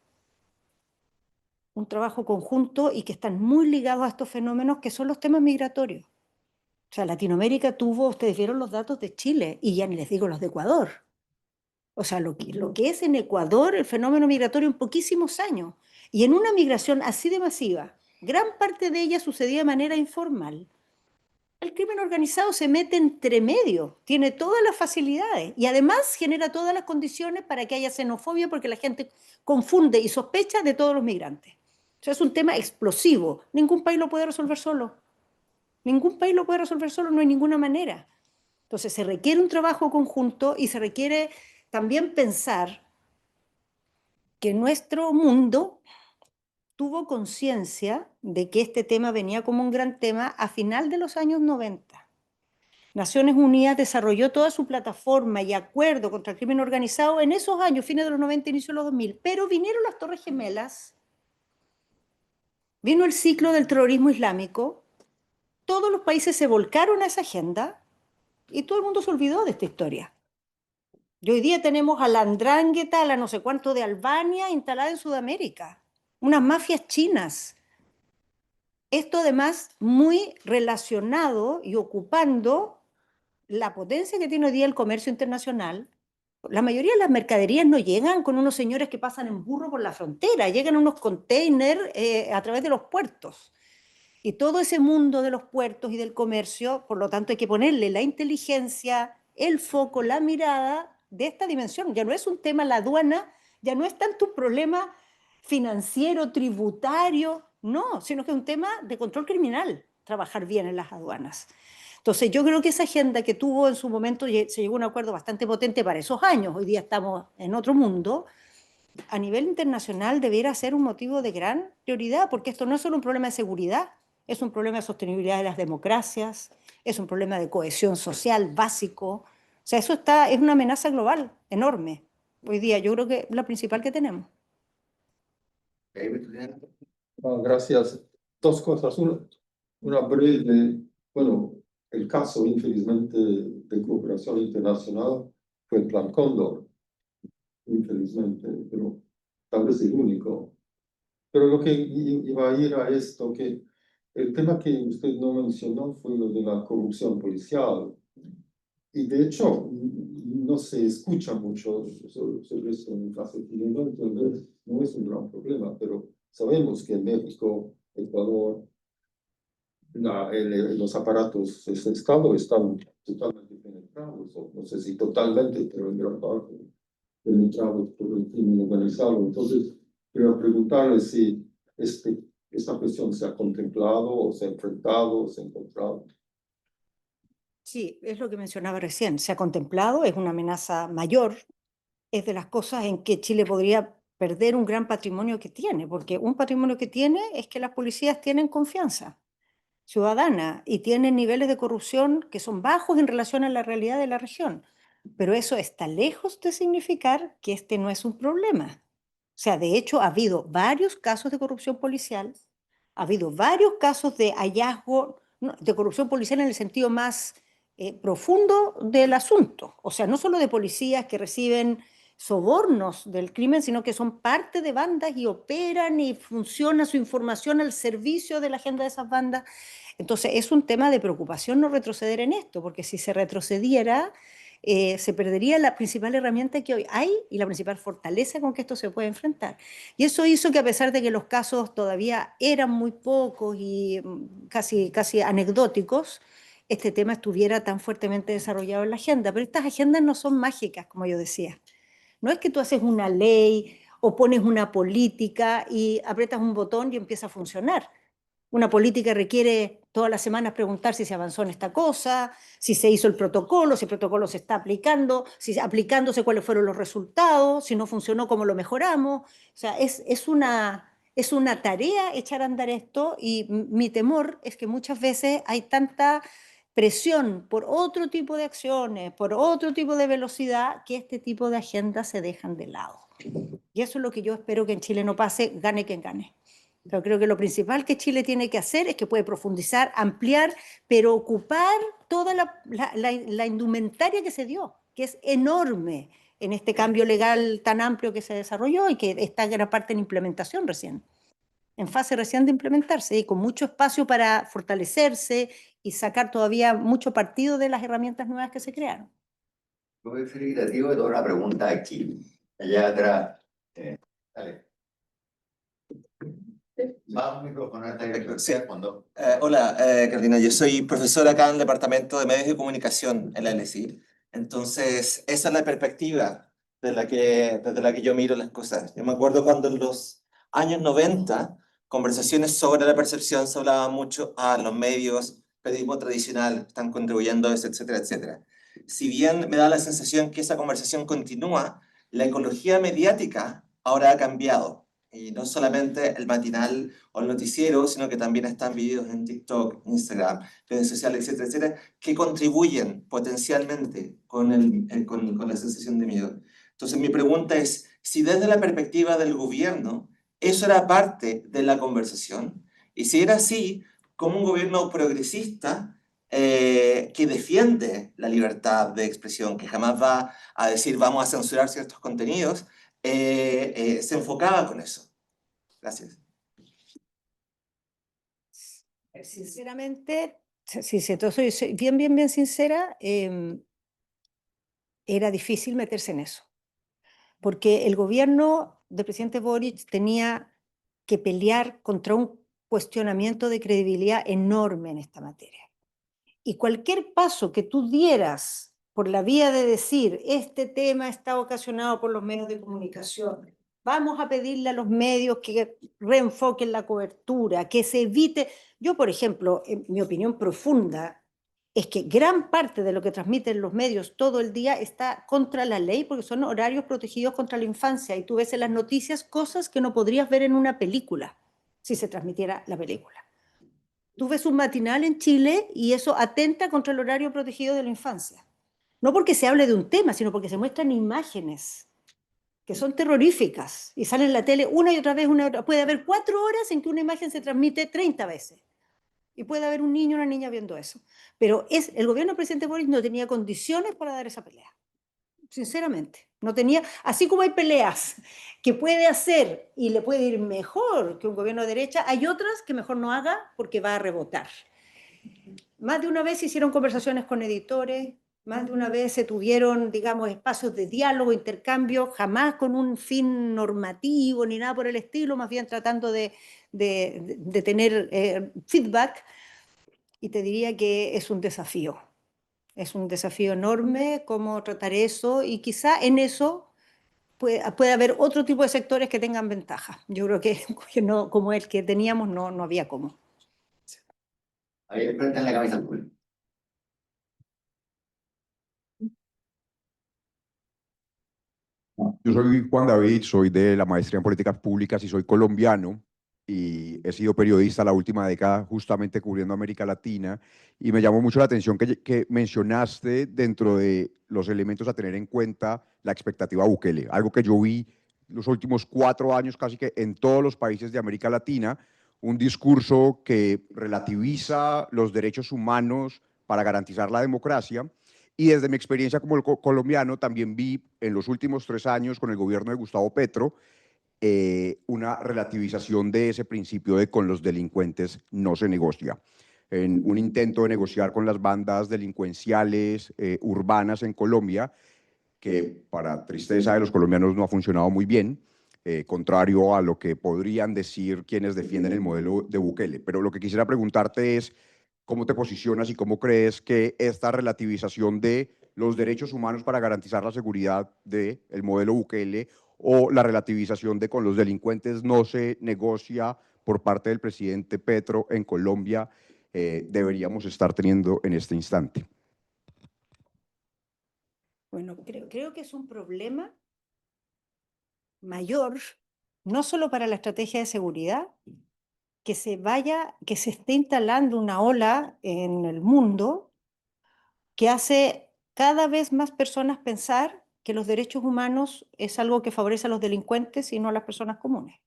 un trabajo conjunto y que están muy ligados a estos fenómenos que son los temas migratorios. O sea, Latinoamérica tuvo, ustedes vieron los datos de Chile y ya ni les digo los de Ecuador. O sea, lo que es en Ecuador el fenómeno migratorio en poquísimos años. Y en una migración así de masiva, gran parte de ella sucedía de manera informal. El crimen organizado se mete entre medio, tiene todas las facilidades y además genera todas las condiciones para que haya xenofobia porque la gente confunde y sospecha de todos los migrantes. O sea, es un tema explosivo. Ningún país lo puede resolver solo. Ningún país lo puede resolver solo, no hay ninguna manera. Entonces se requiere un trabajo conjunto y se requiere también pensar que nuestro mundo tuvo conciencia de que este tema venía como un gran tema a final de los años 90. Naciones Unidas desarrolló toda su plataforma y acuerdo contra el crimen organizado en esos años, fines de los 90, inicio de los 2000, pero vinieron las Torres Gemelas, vino el ciclo del terrorismo islámico, todos los países se volcaron a esa agenda y todo el mundo se olvidó de esta historia. Y hoy día tenemos a la Andrangheta, a la no sé cuánto de Albania instalada en Sudamérica, unas mafias chinas. Esto además muy relacionado y ocupando la potencia que tiene hoy día el comercio internacional. La mayoría de las mercaderías no llegan con unos señores que pasan en burro por la frontera, llegan unos containers a través de los puertos. Y todo ese mundo de los puertos y del comercio, por lo tanto, hay que ponerle la inteligencia, el foco, la mirada de esta dimensión. Ya no es un tema la aduana, ya no es tanto un problema financiero, tributario, no, sino que es un tema de control criminal, trabajar bien en las aduanas. Entonces, yo creo que esa agenda que tuvo en su momento se llegó a un acuerdo bastante potente para esos años. Hoy día estamos en otro mundo. A nivel internacional debiera ser un motivo de gran prioridad, porque esto no es solo un problema de seguridad, es un problema de sostenibilidad de las democracias, es un problema de cohesión social básico. O sea, es una amenaza global enorme. Hoy día yo creo que es la principal que tenemos. Gracias. Dos cosas. Una breve, bueno, el caso, infelizmente, de cooperación internacional fue el Plan Cóndor, infelizmente, pero tal vez el único. Pero lo que iba a ir a esto, que el tema que usted no mencionó fue lo de la corrupción policial. Y de hecho, no se escucha mucho sobre eso en el caso chileno, entonces no es un gran problema, pero sabemos que en México, Ecuador, los aparatos de Estado están totalmente penetrados, o no sé si totalmente, pero en gran parte penetrados por el crimen organizado. Entonces, quiero preguntarle si esta cuestión se ha contemplado, o se ha enfrentado, o se ha encontrado. Sí, es lo que mencionaba recién. Se ha contemplado, es una amenaza mayor, es de las cosas en que Chile podría perder un gran patrimonio que tiene, porque un patrimonio que tiene es que las policías tienen confianza ciudadana y tienen niveles de corrupción que son bajos en relación a la realidad de la región. Pero eso está lejos de significar que este no es un problema. O sea, de hecho, ha habido varios casos de corrupción policial, ha habido varios casos de hallazgo de corrupción policial en el sentido más profundo del asunto. O sea, no solo de policías que reciben sobornos del crimen, sino que son parte de bandas y operan y funciona su información al servicio de la agenda de esas bandas. Entonces, es un tema de preocupación no retroceder en esto, porque si se retrocediera, se perdería la principal herramienta que hoy hay y la principal fortaleza con que esto se puede enfrentar. Y eso hizo que a pesar de que los casos todavía eran muy pocos y casi anecdóticos, este tema estuviera tan fuertemente desarrollado en la agenda. Pero estas agendas no son mágicas, como yo decía. No es que tú haces una ley o pones una política y aprietas un botón y empieza a funcionar. Una política requiere todas las semanas preguntar si se avanzó en esta cosa, si se hizo el protocolo, si el protocolo se está aplicando, si aplicándose cuáles fueron los resultados, si no funcionó, cómo lo mejoramos. O sea, es una tarea echar a andar esto y mi temor es que muchas veces hay tanta presión por otro tipo de acciones, por otro tipo de velocidad, que este tipo de agendas se dejan de lado. Y eso es lo que yo espero que en Chile no pase, gane quien gane. Pero creo que lo principal que Chile tiene que hacer es que puede profundizar, ampliar, pero ocupar toda la indumentaria que se dio, que es enorme en este cambio legal tan amplio que se desarrolló y que está en gran parte en implementación recién, en fase recién de implementarse y con mucho espacio para fortalecerse y sacar todavía mucho partido de las herramientas nuevas que se crearon. Voy a ser equitativo de toda una pregunta aquí, allá atrás. Dale. Va un micrófono hasta que Sí. cuando... Hola, Carolina, yo soy profesor acá en el Departamento de Medios de Comunicación en la LSI. Entonces, esa es la perspectiva desde la que yo miro las cosas. Yo me acuerdo cuando en los años 90, conversaciones sobre la percepción se hablaba mucho a los medios, periodismo tradicional, están contribuyendo a eso, etcétera, etcétera. Si bien me da la sensación que esa conversación continúa, la ecología mediática ahora ha cambiado. Y no solamente el matinal o el noticiero, sino que también están videos en TikTok, Instagram, redes sociales, etcétera, etcétera, que contribuyen potencialmente con la sensación de miedo. Entonces, mi pregunta es, si desde la perspectiva del gobierno, eso era parte de la conversación, y si era así, ¿cómo un gobierno progresista que defiende la libertad de expresión, que jamás va a decir vamos a censurar ciertos contenidos, se enfocaba con eso? Gracias. Sinceramente, si soy bien sincera, era difícil meterse en eso, porque el gobierno del presidente Boric tenía que pelear contra un cuestionamiento de credibilidad enorme en esta materia. Y cualquier paso que tú dieras por la vía de decir, este tema está ocasionado por los medios de comunicación, vamos a pedirle a los medios que reenfoquen la cobertura, que se evite... Yo, por ejemplo, en mi opinión profunda, es que gran parte de lo que transmiten los medios todo el día está contra la ley, porque son horarios protegidos contra la infancia, y tú ves en las noticias cosas que no podrías ver en una película, si se transmitiera la película. Tú ves un matinal en Chile y eso atenta contra el horario protegido de la infancia. No porque se hable de un tema, sino porque se muestran imágenes que son terroríficas y salen en la tele una y otra vez. Puede haber 4 horas en que una imagen se transmite 30 veces. Y puede haber un niño o una niña viendo eso. Pero el gobierno del presidente Boris no tenía condiciones para dar esa pelea. Sinceramente, no tenía, así como hay peleas que puede hacer y le puede ir mejor que un gobierno de derecha, hay otras que mejor no haga porque va a rebotar. Más de una vez se hicieron conversaciones con editores, más de una vez se tuvieron, digamos, espacios de diálogo, intercambio, jamás con un fin normativo ni nada por el estilo, más bien tratando de tener feedback. Y te diría que es un desafío. Es un desafío enorme cómo tratar eso y quizá en eso puede haber otro tipo de sectores que tengan ventaja. Yo creo que no, como el que teníamos no había cómo. Ahí frente en la camisa azul. Yo soy Juan David, soy de la maestría en políticas públicas y soy colombiano y he sido periodista la última década justamente cubriendo América Latina y me llamó mucho la atención que mencionaste dentro de los elementos a tener en cuenta la expectativa Bukele, algo que yo vi los últimos 4 años casi que en todos los países de América Latina, un discurso que relativiza los derechos humanos para garantizar la democracia. Y desde mi experiencia como colombiano también vi en los últimos 3 años con el gobierno de Gustavo Petro una relativización de ese principio de con los delincuentes no se negocia. En un intento de negociar con las bandas delincuenciales urbanas en Colombia, que para tristeza de los colombianos no ha funcionado muy bien, contrario a lo que podrían decir quienes defienden el modelo de Bukele. Pero lo que quisiera preguntarte es, ¿cómo te posicionas y cómo crees que esta relativización de los derechos humanos para garantizar la seguridad del modelo Bukele o la relativización de con los delincuentes no se negocia por parte del presidente Petro en Colombia deberíamos estar teniendo en este instante? Bueno, creo que es un problema mayor, no solo para la estrategia de seguridad, que se esté instalando una ola en el mundo que hace cada vez más personas pensar que los derechos humanos es algo que favorece a los delincuentes y no a las personas comunes.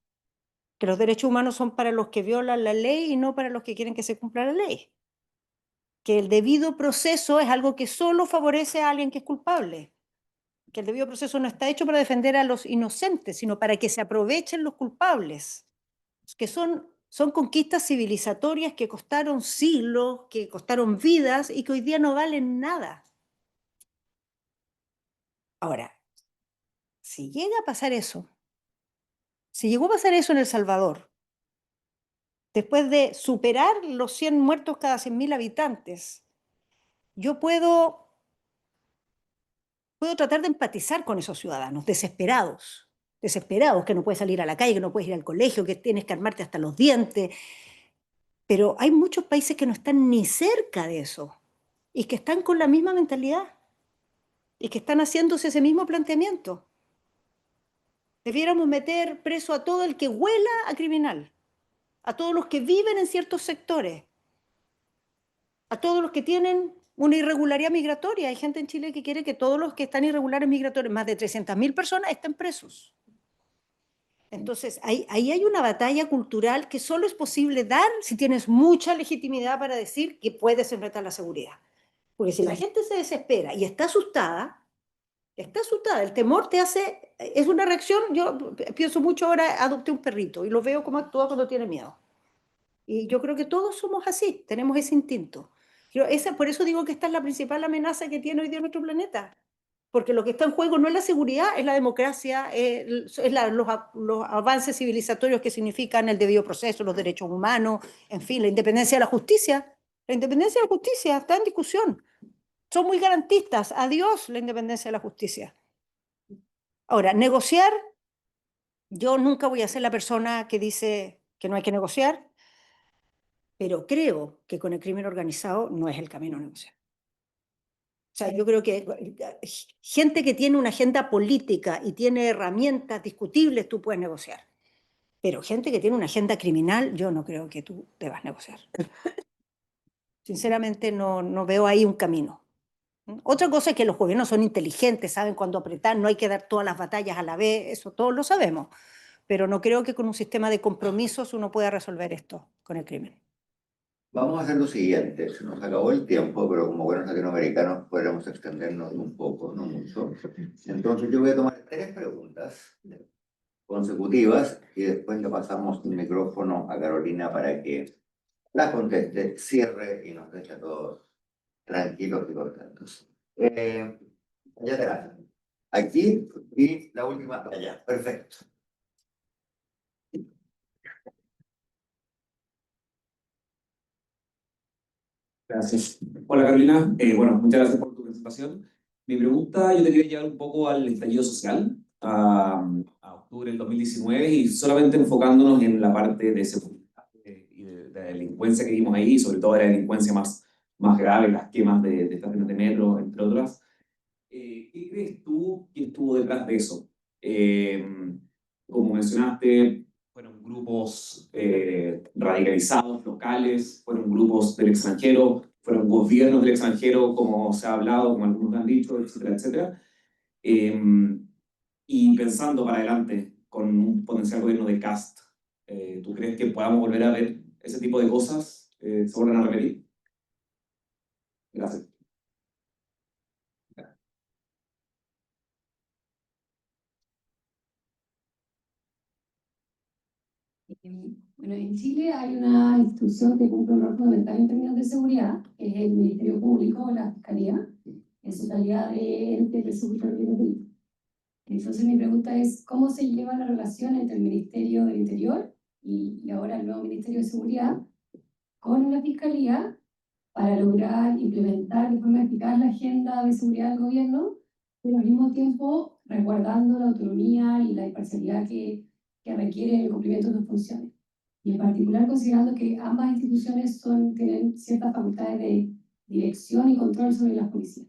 Que los derechos humanos son para los que violan la ley y no para los que quieren que se cumpla la ley. Que el debido proceso es algo que solo favorece a alguien que es culpable. Que el debido proceso no está hecho para defender a los inocentes, sino para que se aprovechen los culpables. Que son conquistas civilizatorias que costaron siglos, que costaron vidas y que hoy día no valen nada. Ahora, si llega a pasar eso, si llegó a pasar eso en El Salvador, después de superar los 100 muertos cada 100.000 habitantes, yo puedo tratar de empatizar con esos ciudadanos desesperados, que no puedes salir a la calle, que no puedes ir al colegio, que tienes que armarte hasta los dientes. Pero hay muchos países que no están ni cerca de eso y que están con la misma mentalidad y que están haciéndose ese mismo planteamiento. Debiéramos meter preso a todo el que huela a criminal, a todos los que viven en ciertos sectores, a todos los que tienen una irregularidad migratoria. Hay gente en Chile que quiere que todos los que están irregulares migratorios, más de 300.000 personas, estén presos. Entonces, ahí hay una batalla cultural que solo es posible dar si tienes mucha legitimidad para decir que puedes enfrentar la seguridad. Porque si la gente se desespera y está asustada, el temor te hace, es una reacción. Yo pienso mucho ahora, adopté un perrito y lo veo como actúa cuando tiene miedo. Y yo creo que todos somos así, tenemos ese instinto. Por eso digo que esta es la principal amenaza que tiene hoy día nuestro planeta. Porque lo que está en juego no es la seguridad, es la democracia, los avances civilizatorios que significan el debido proceso, los derechos humanos, en fin, la independencia de la justicia. La independencia de la justicia está en discusión. Son muy garantistas. Adiós la independencia de la justicia. Ahora, negociar, yo nunca voy a ser la persona que dice que no hay que negociar, pero creo que con el crimen organizado no es el camino a negociar. O sea, yo creo que gente que tiene una agenda política y tiene herramientas discutibles, tú puedes negociar. Pero gente que tiene una agenda criminal, yo no creo que tú debas negociar. Sinceramente, no veo ahí un camino. Otra cosa es que los gobiernos son inteligentes, saben cuándo apretar, no hay que dar todas las batallas a la vez, eso todos lo sabemos. Pero no creo que con un sistema de compromisos uno pueda resolver esto con el crimen. Vamos a hacer lo siguiente, se nos acabó el tiempo, pero como buenos latinoamericanos podríamos extendernos un poco, no mucho. Entonces yo voy a tomar 3 preguntas consecutivas y después le pasamos el micrófono a Carolina para que las conteste, cierre y nos deje a todos tranquilos y contentos. Ya atrás, aquí y la última allá, perfecto. Gracias. Hola Carolina, bueno, muchas gracias por tu presentación. Mi pregunta, yo te quería llevar un poco al estallido social, a octubre del 2019 y solamente enfocándonos en la parte de seguridad y de delincuencia que vimos ahí, sobre todo de la delincuencia más grave, las quemas de estaciones de metro, entre otras. ¿Qué crees tú que estuvo detrás de eso? Como mencionaste, fueron grupos radicalizados, locales, fueron grupos del extranjero, fueron gobiernos del extranjero, como se ha hablado, como algunos han dicho, etcétera, etcétera. Y pensando para adelante con un potencial gobierno de Kast, ¿tú crees que podamos volver a ver ese tipo de cosas? ¿Se vuelven a repetir? Gracias. Bueno, en Chile hay una institución que cumple un rol fundamental en términos de seguridad, que es el Ministerio Público o la Fiscalía, en su calidad de ente persecutor del delito. Entonces mi pregunta es, ¿cómo se lleva la relación entre el Ministerio del Interior y ahora el nuevo Ministerio de Seguridad con la Fiscalía para lograr implementar de forma eficaz la agenda de seguridad del gobierno, pero al mismo tiempo resguardando la autonomía y la imparcialidad que requiere el cumplimiento de sus funciones? Y en particular considerando que ambas instituciones tienen ciertas facultades de dirección y control sobre las policías.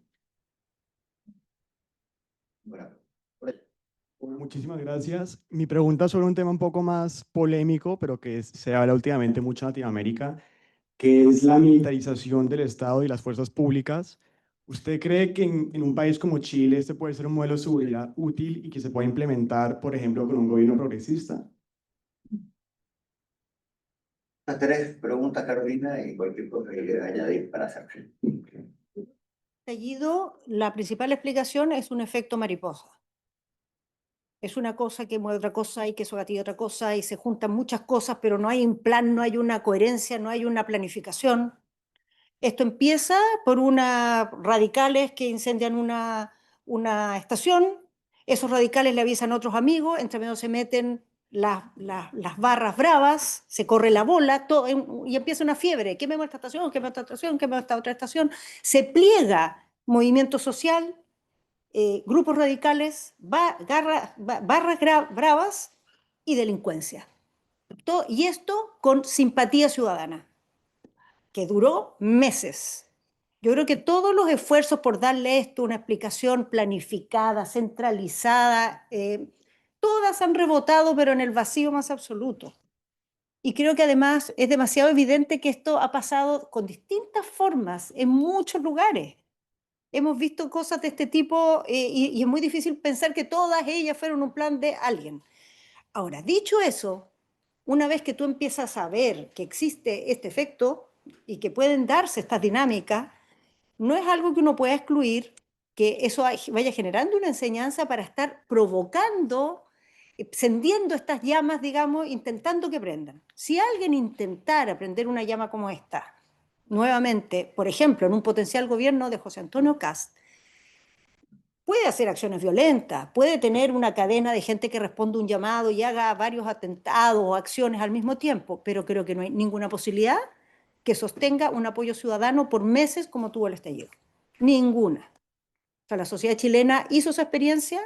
Muchísimas gracias. Mi pregunta es sobre un tema un poco más polémico, pero que se habla últimamente mucho en Latinoamérica, que es la militarización del Estado y las fuerzas públicas. ¿Usted cree que en un país como Chile este puede ser un modelo de seguridad útil y que se pueda implementar, por ejemplo, con un gobierno progresista? Las tres preguntas, Carolina, y cualquier cosa que quiera añadir para hacer. Estallido, la principal explicación es un efecto mariposa. Es una cosa que mueve otra cosa y que eso gatilla otra cosa y se juntan muchas cosas, pero no hay un plan, no hay una coherencia, no hay una planificación. Esto empieza por unas radicales que incendian una estación, esos radicales le avisan a otros amigos, entre medio se meten las barras bravas, se corre la bola y empieza una fiebre, quememos esta estación, quememos esta estación, quememos esta otra estación, se pliega movimiento social, grupos radicales, barras bravas y delincuencia. Y esto con simpatía ciudadana, que duró meses. Yo creo que todos los esfuerzos por darle esto una explicación planificada, centralizada, todas han rebotado, pero en el vacío más absoluto. Y creo que además es demasiado evidente que esto ha pasado con distintas formas en muchos lugares. Hemos visto cosas de este tipo y es muy difícil pensar que todas ellas fueron un plan de alguien. Ahora, dicho eso, una vez que tú empiezas a ver que existe este efecto y que pueden darse estas dinámicas, no es algo que uno pueda excluir, que eso vaya generando una enseñanza para estar provocando, encendiendo estas llamas, digamos, intentando que prendan. Si alguien intentara prender una llama como esta, nuevamente, por ejemplo, en un potencial gobierno de José Antonio Kast, puede hacer acciones violentas, puede tener una cadena de gente que responde un llamado y haga varios atentados o acciones al mismo tiempo, pero creo que no hay ninguna posibilidad que sostenga un apoyo ciudadano por meses como tuvo el estallido. Ninguna. O sea, la sociedad chilena hizo esa experiencia,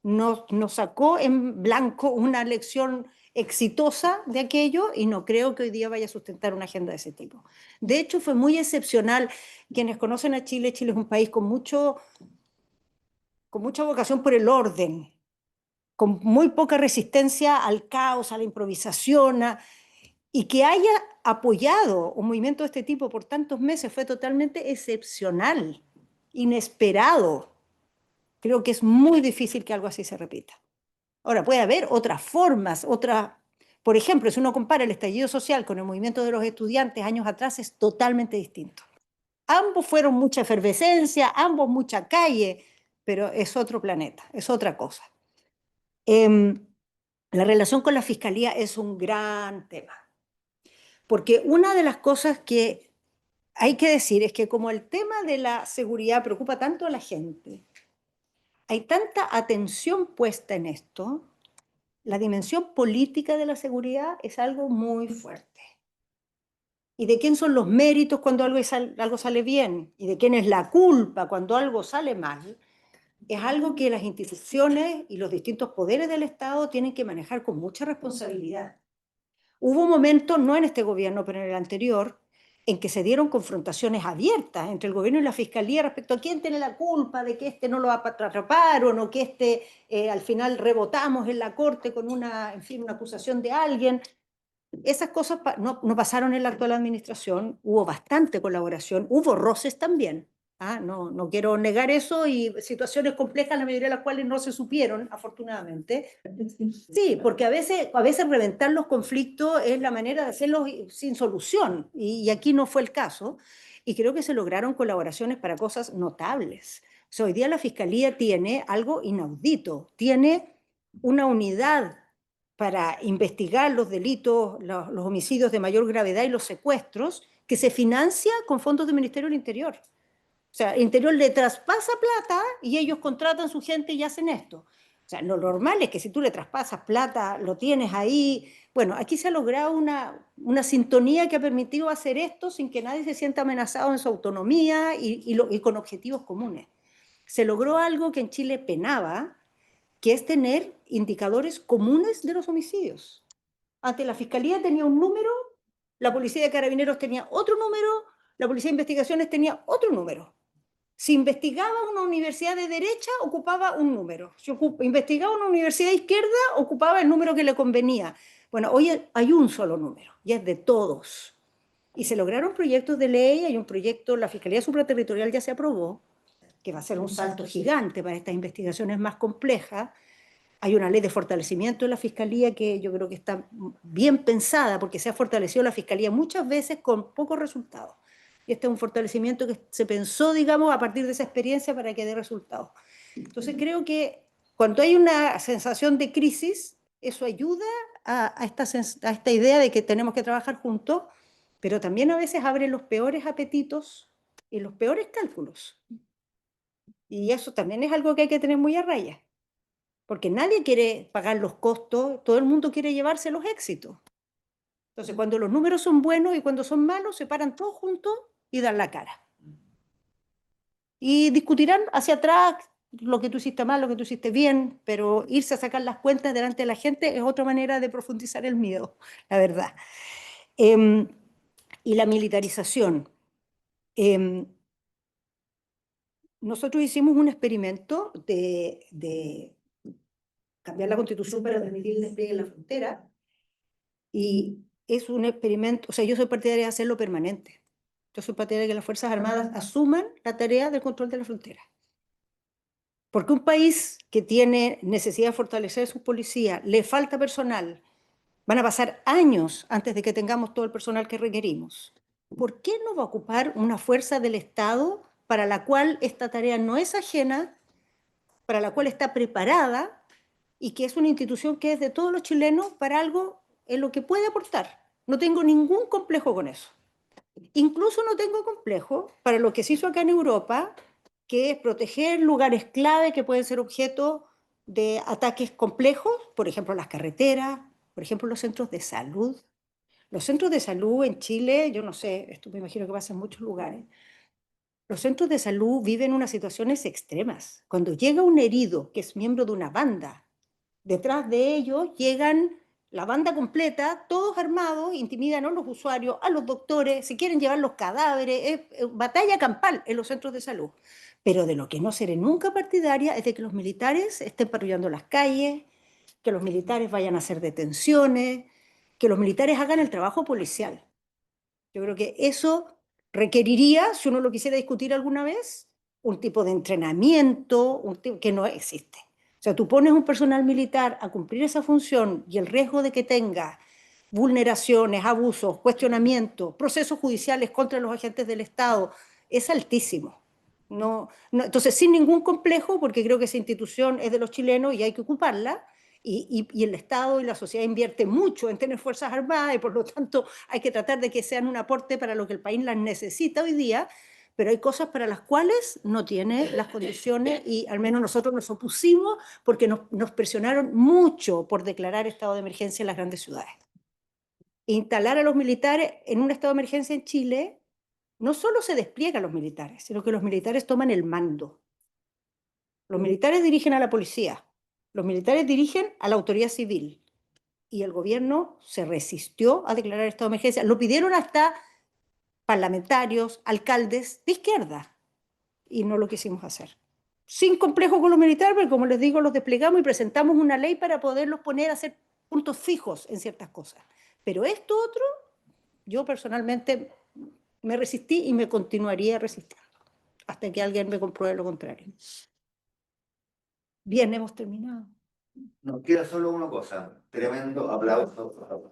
nos sacó en blanco una lección exitosa de aquello y no creo que hoy día vaya a sustentar una agenda de ese tipo. De hecho, fue muy excepcional. Quienes conocen a Chile, Chile es un país con mucha vocación por el orden, con muy poca resistencia al caos, a la improvisación, y que haya apoyado un movimiento de este tipo por tantos meses fue totalmente excepcional, inesperado. Creo que es muy difícil que algo así se repita. Ahora, puede haber otras formas, por ejemplo, si uno compara el estallido social con el movimiento de los estudiantes años atrás, es totalmente distinto. Ambos fueron mucha efervescencia, ambos mucha calle, pero es otro planeta, es otra cosa. La relación con la fiscalía es un gran tema, porque una de las cosas que hay que decir es que como el tema de la seguridad preocupa tanto a la gente, hay tanta atención puesta en esto, la dimensión política de la seguridad es algo muy fuerte. ¿Y de quién son los méritos cuando algo sale bien? ¿Y de quién es la culpa cuando algo sale mal? Es algo que las instituciones y los distintos poderes del Estado tienen que manejar con mucha responsabilidad. Hubo momentos, no en este gobierno, pero en el anterior, en que se dieron confrontaciones abiertas entre el gobierno y la fiscalía respecto a quién tiene la culpa de que este no lo atraparon o que al final rebotamos en la corte con una acusación de alguien. Esas cosas no pasaron en la actual administración, hubo bastante colaboración, hubo roces también, No quiero negar eso, y situaciones complejas, la mayoría de las cuales no se supieron, afortunadamente. Sí, porque a veces reventar los conflictos es la manera de hacerlos sin solución, y aquí no fue el caso, y creo que se lograron colaboraciones para cosas notables. O sea, hoy día la Fiscalía tiene algo inaudito, tiene una unidad para investigar los delitos, los homicidios de mayor gravedad y los secuestros, que se financia con fondos del Ministerio del Interior. O sea, el Interior le traspasa plata y ellos contratan su gente y hacen esto. O sea, lo normal es que si tú le traspasas plata, lo tienes ahí. Bueno, aquí se ha logrado una sintonía que ha permitido hacer esto sin que nadie se sienta amenazado en su autonomía y con objetivos comunes. Se logró algo que en Chile penaba, que es tener indicadores comunes de los homicidios. Antes la Fiscalía tenía un número, la Policía de Carabineros tenía otro número, la Policía de Investigaciones tenía otro número. Si investigaba una universidad de derecha, ocupaba un número. Si investigaba una universidad de izquierda, ocupaba el número que le convenía. Bueno, hoy hay un solo número, y es de todos. Y se lograron proyectos de ley, hay un proyecto, la Fiscalía Supraterritorial ya se aprobó, que va a ser un salto gigante para estas investigaciones más complejas. Hay una ley de fortalecimiento de la Fiscalía que yo creo que está bien pensada, porque se ha fortalecido la Fiscalía muchas veces con pocos resultados. Y este es un fortalecimiento que se pensó, digamos, a partir de esa experiencia para que dé resultados. Entonces creo que cuando hay una sensación de crisis, eso ayuda a esta idea de que tenemos que trabajar juntos, pero también a veces abre los peores apetitos y los peores cálculos. Y eso también es algo que hay que tener muy a raya, porque nadie quiere pagar los costos, todo el mundo quiere llevarse los éxitos. Entonces, cuando los números son buenos y cuando son malos, se paran todos juntos y dan la cara. Y discutirán hacia atrás lo que tú hiciste mal, lo que tú hiciste bien, pero irse a sacar las cuentas delante de la gente es otra manera de profundizar el miedo, la verdad. Y la militarización. Nosotros hicimos un experimento de cambiar la Constitución para permitir el despliegue en la frontera, y es un experimento, o sea, yo soy partidaria de hacerlo permanente. Yo soy partidaria de que las Fuerzas Armadas asuman la tarea del control de la frontera. Porque un país que tiene necesidad de fortalecer su policía, le falta personal, van a pasar años antes de que tengamos todo el personal que requerimos. ¿Por qué no va a ocupar una fuerza del Estado para la cual esta tarea no es ajena, para la cual está preparada, y que es una institución que es de todos los chilenos para algo en lo que puede aportar? No tengo ningún complejo con eso. Incluso no tengo complejo para lo que se hizo acá en Europa, que es proteger lugares clave que pueden ser objeto de ataques complejos, por ejemplo las carreteras, por ejemplo los centros de salud. Los centros de salud en Chile, yo no sé, esto me imagino que pasa en muchos lugares, los centros de salud viven unas situaciones extremas. Cuando llega un herido que es miembro de una banda, detrás de ellos llegan la banda completa, todos armados, intimidan a los usuarios, a los doctores, si quieren llevar los cadáveres, es batalla campal en los centros de salud. Pero de lo que no seré nunca partidaria es de que los militares estén patrullando las calles, que los militares vayan a hacer detenciones, que los militares hagan el trabajo policial. Yo creo que eso requeriría, si uno lo quisiera discutir alguna vez, un tipo de entrenamiento que no existe. O sea, tú pones un personal militar a cumplir esa función y el riesgo de que tenga vulneraciones, abusos, cuestionamientos, procesos judiciales contra los agentes del Estado, es altísimo. Entonces, sin ningún complejo, porque creo que esa institución es de los chilenos y hay que ocuparla, y el Estado y la sociedad invierte mucho en tener fuerzas armadas, y por lo tanto hay que tratar de que sean un aporte para lo que el país las necesita hoy día, pero hay cosas para las cuales no tiene las condiciones, y al menos nosotros nos opusimos porque nos presionaron mucho por declarar estado de emergencia en las grandes ciudades. Instalar a los militares en un estado de emergencia en Chile, no solo se despliegan los militares, sino que los militares toman el mando. Los militares dirigen a la policía, los militares dirigen a la autoridad civil, y el gobierno se resistió a declarar estado de emergencia. Lo pidieron hasta parlamentarios, alcaldes de izquierda, y no lo quisimos hacer. Sin complejo con los militares, porque como les digo, los desplegamos y presentamos una ley para poderlos poner a hacer puntos fijos en ciertas cosas. Pero esto otro, yo personalmente me resistí y me continuaría resistiendo. hasta que alguien me compruebe lo contrario. Bien, hemos terminado. Nos queda solo una cosa. Tremendo aplauso.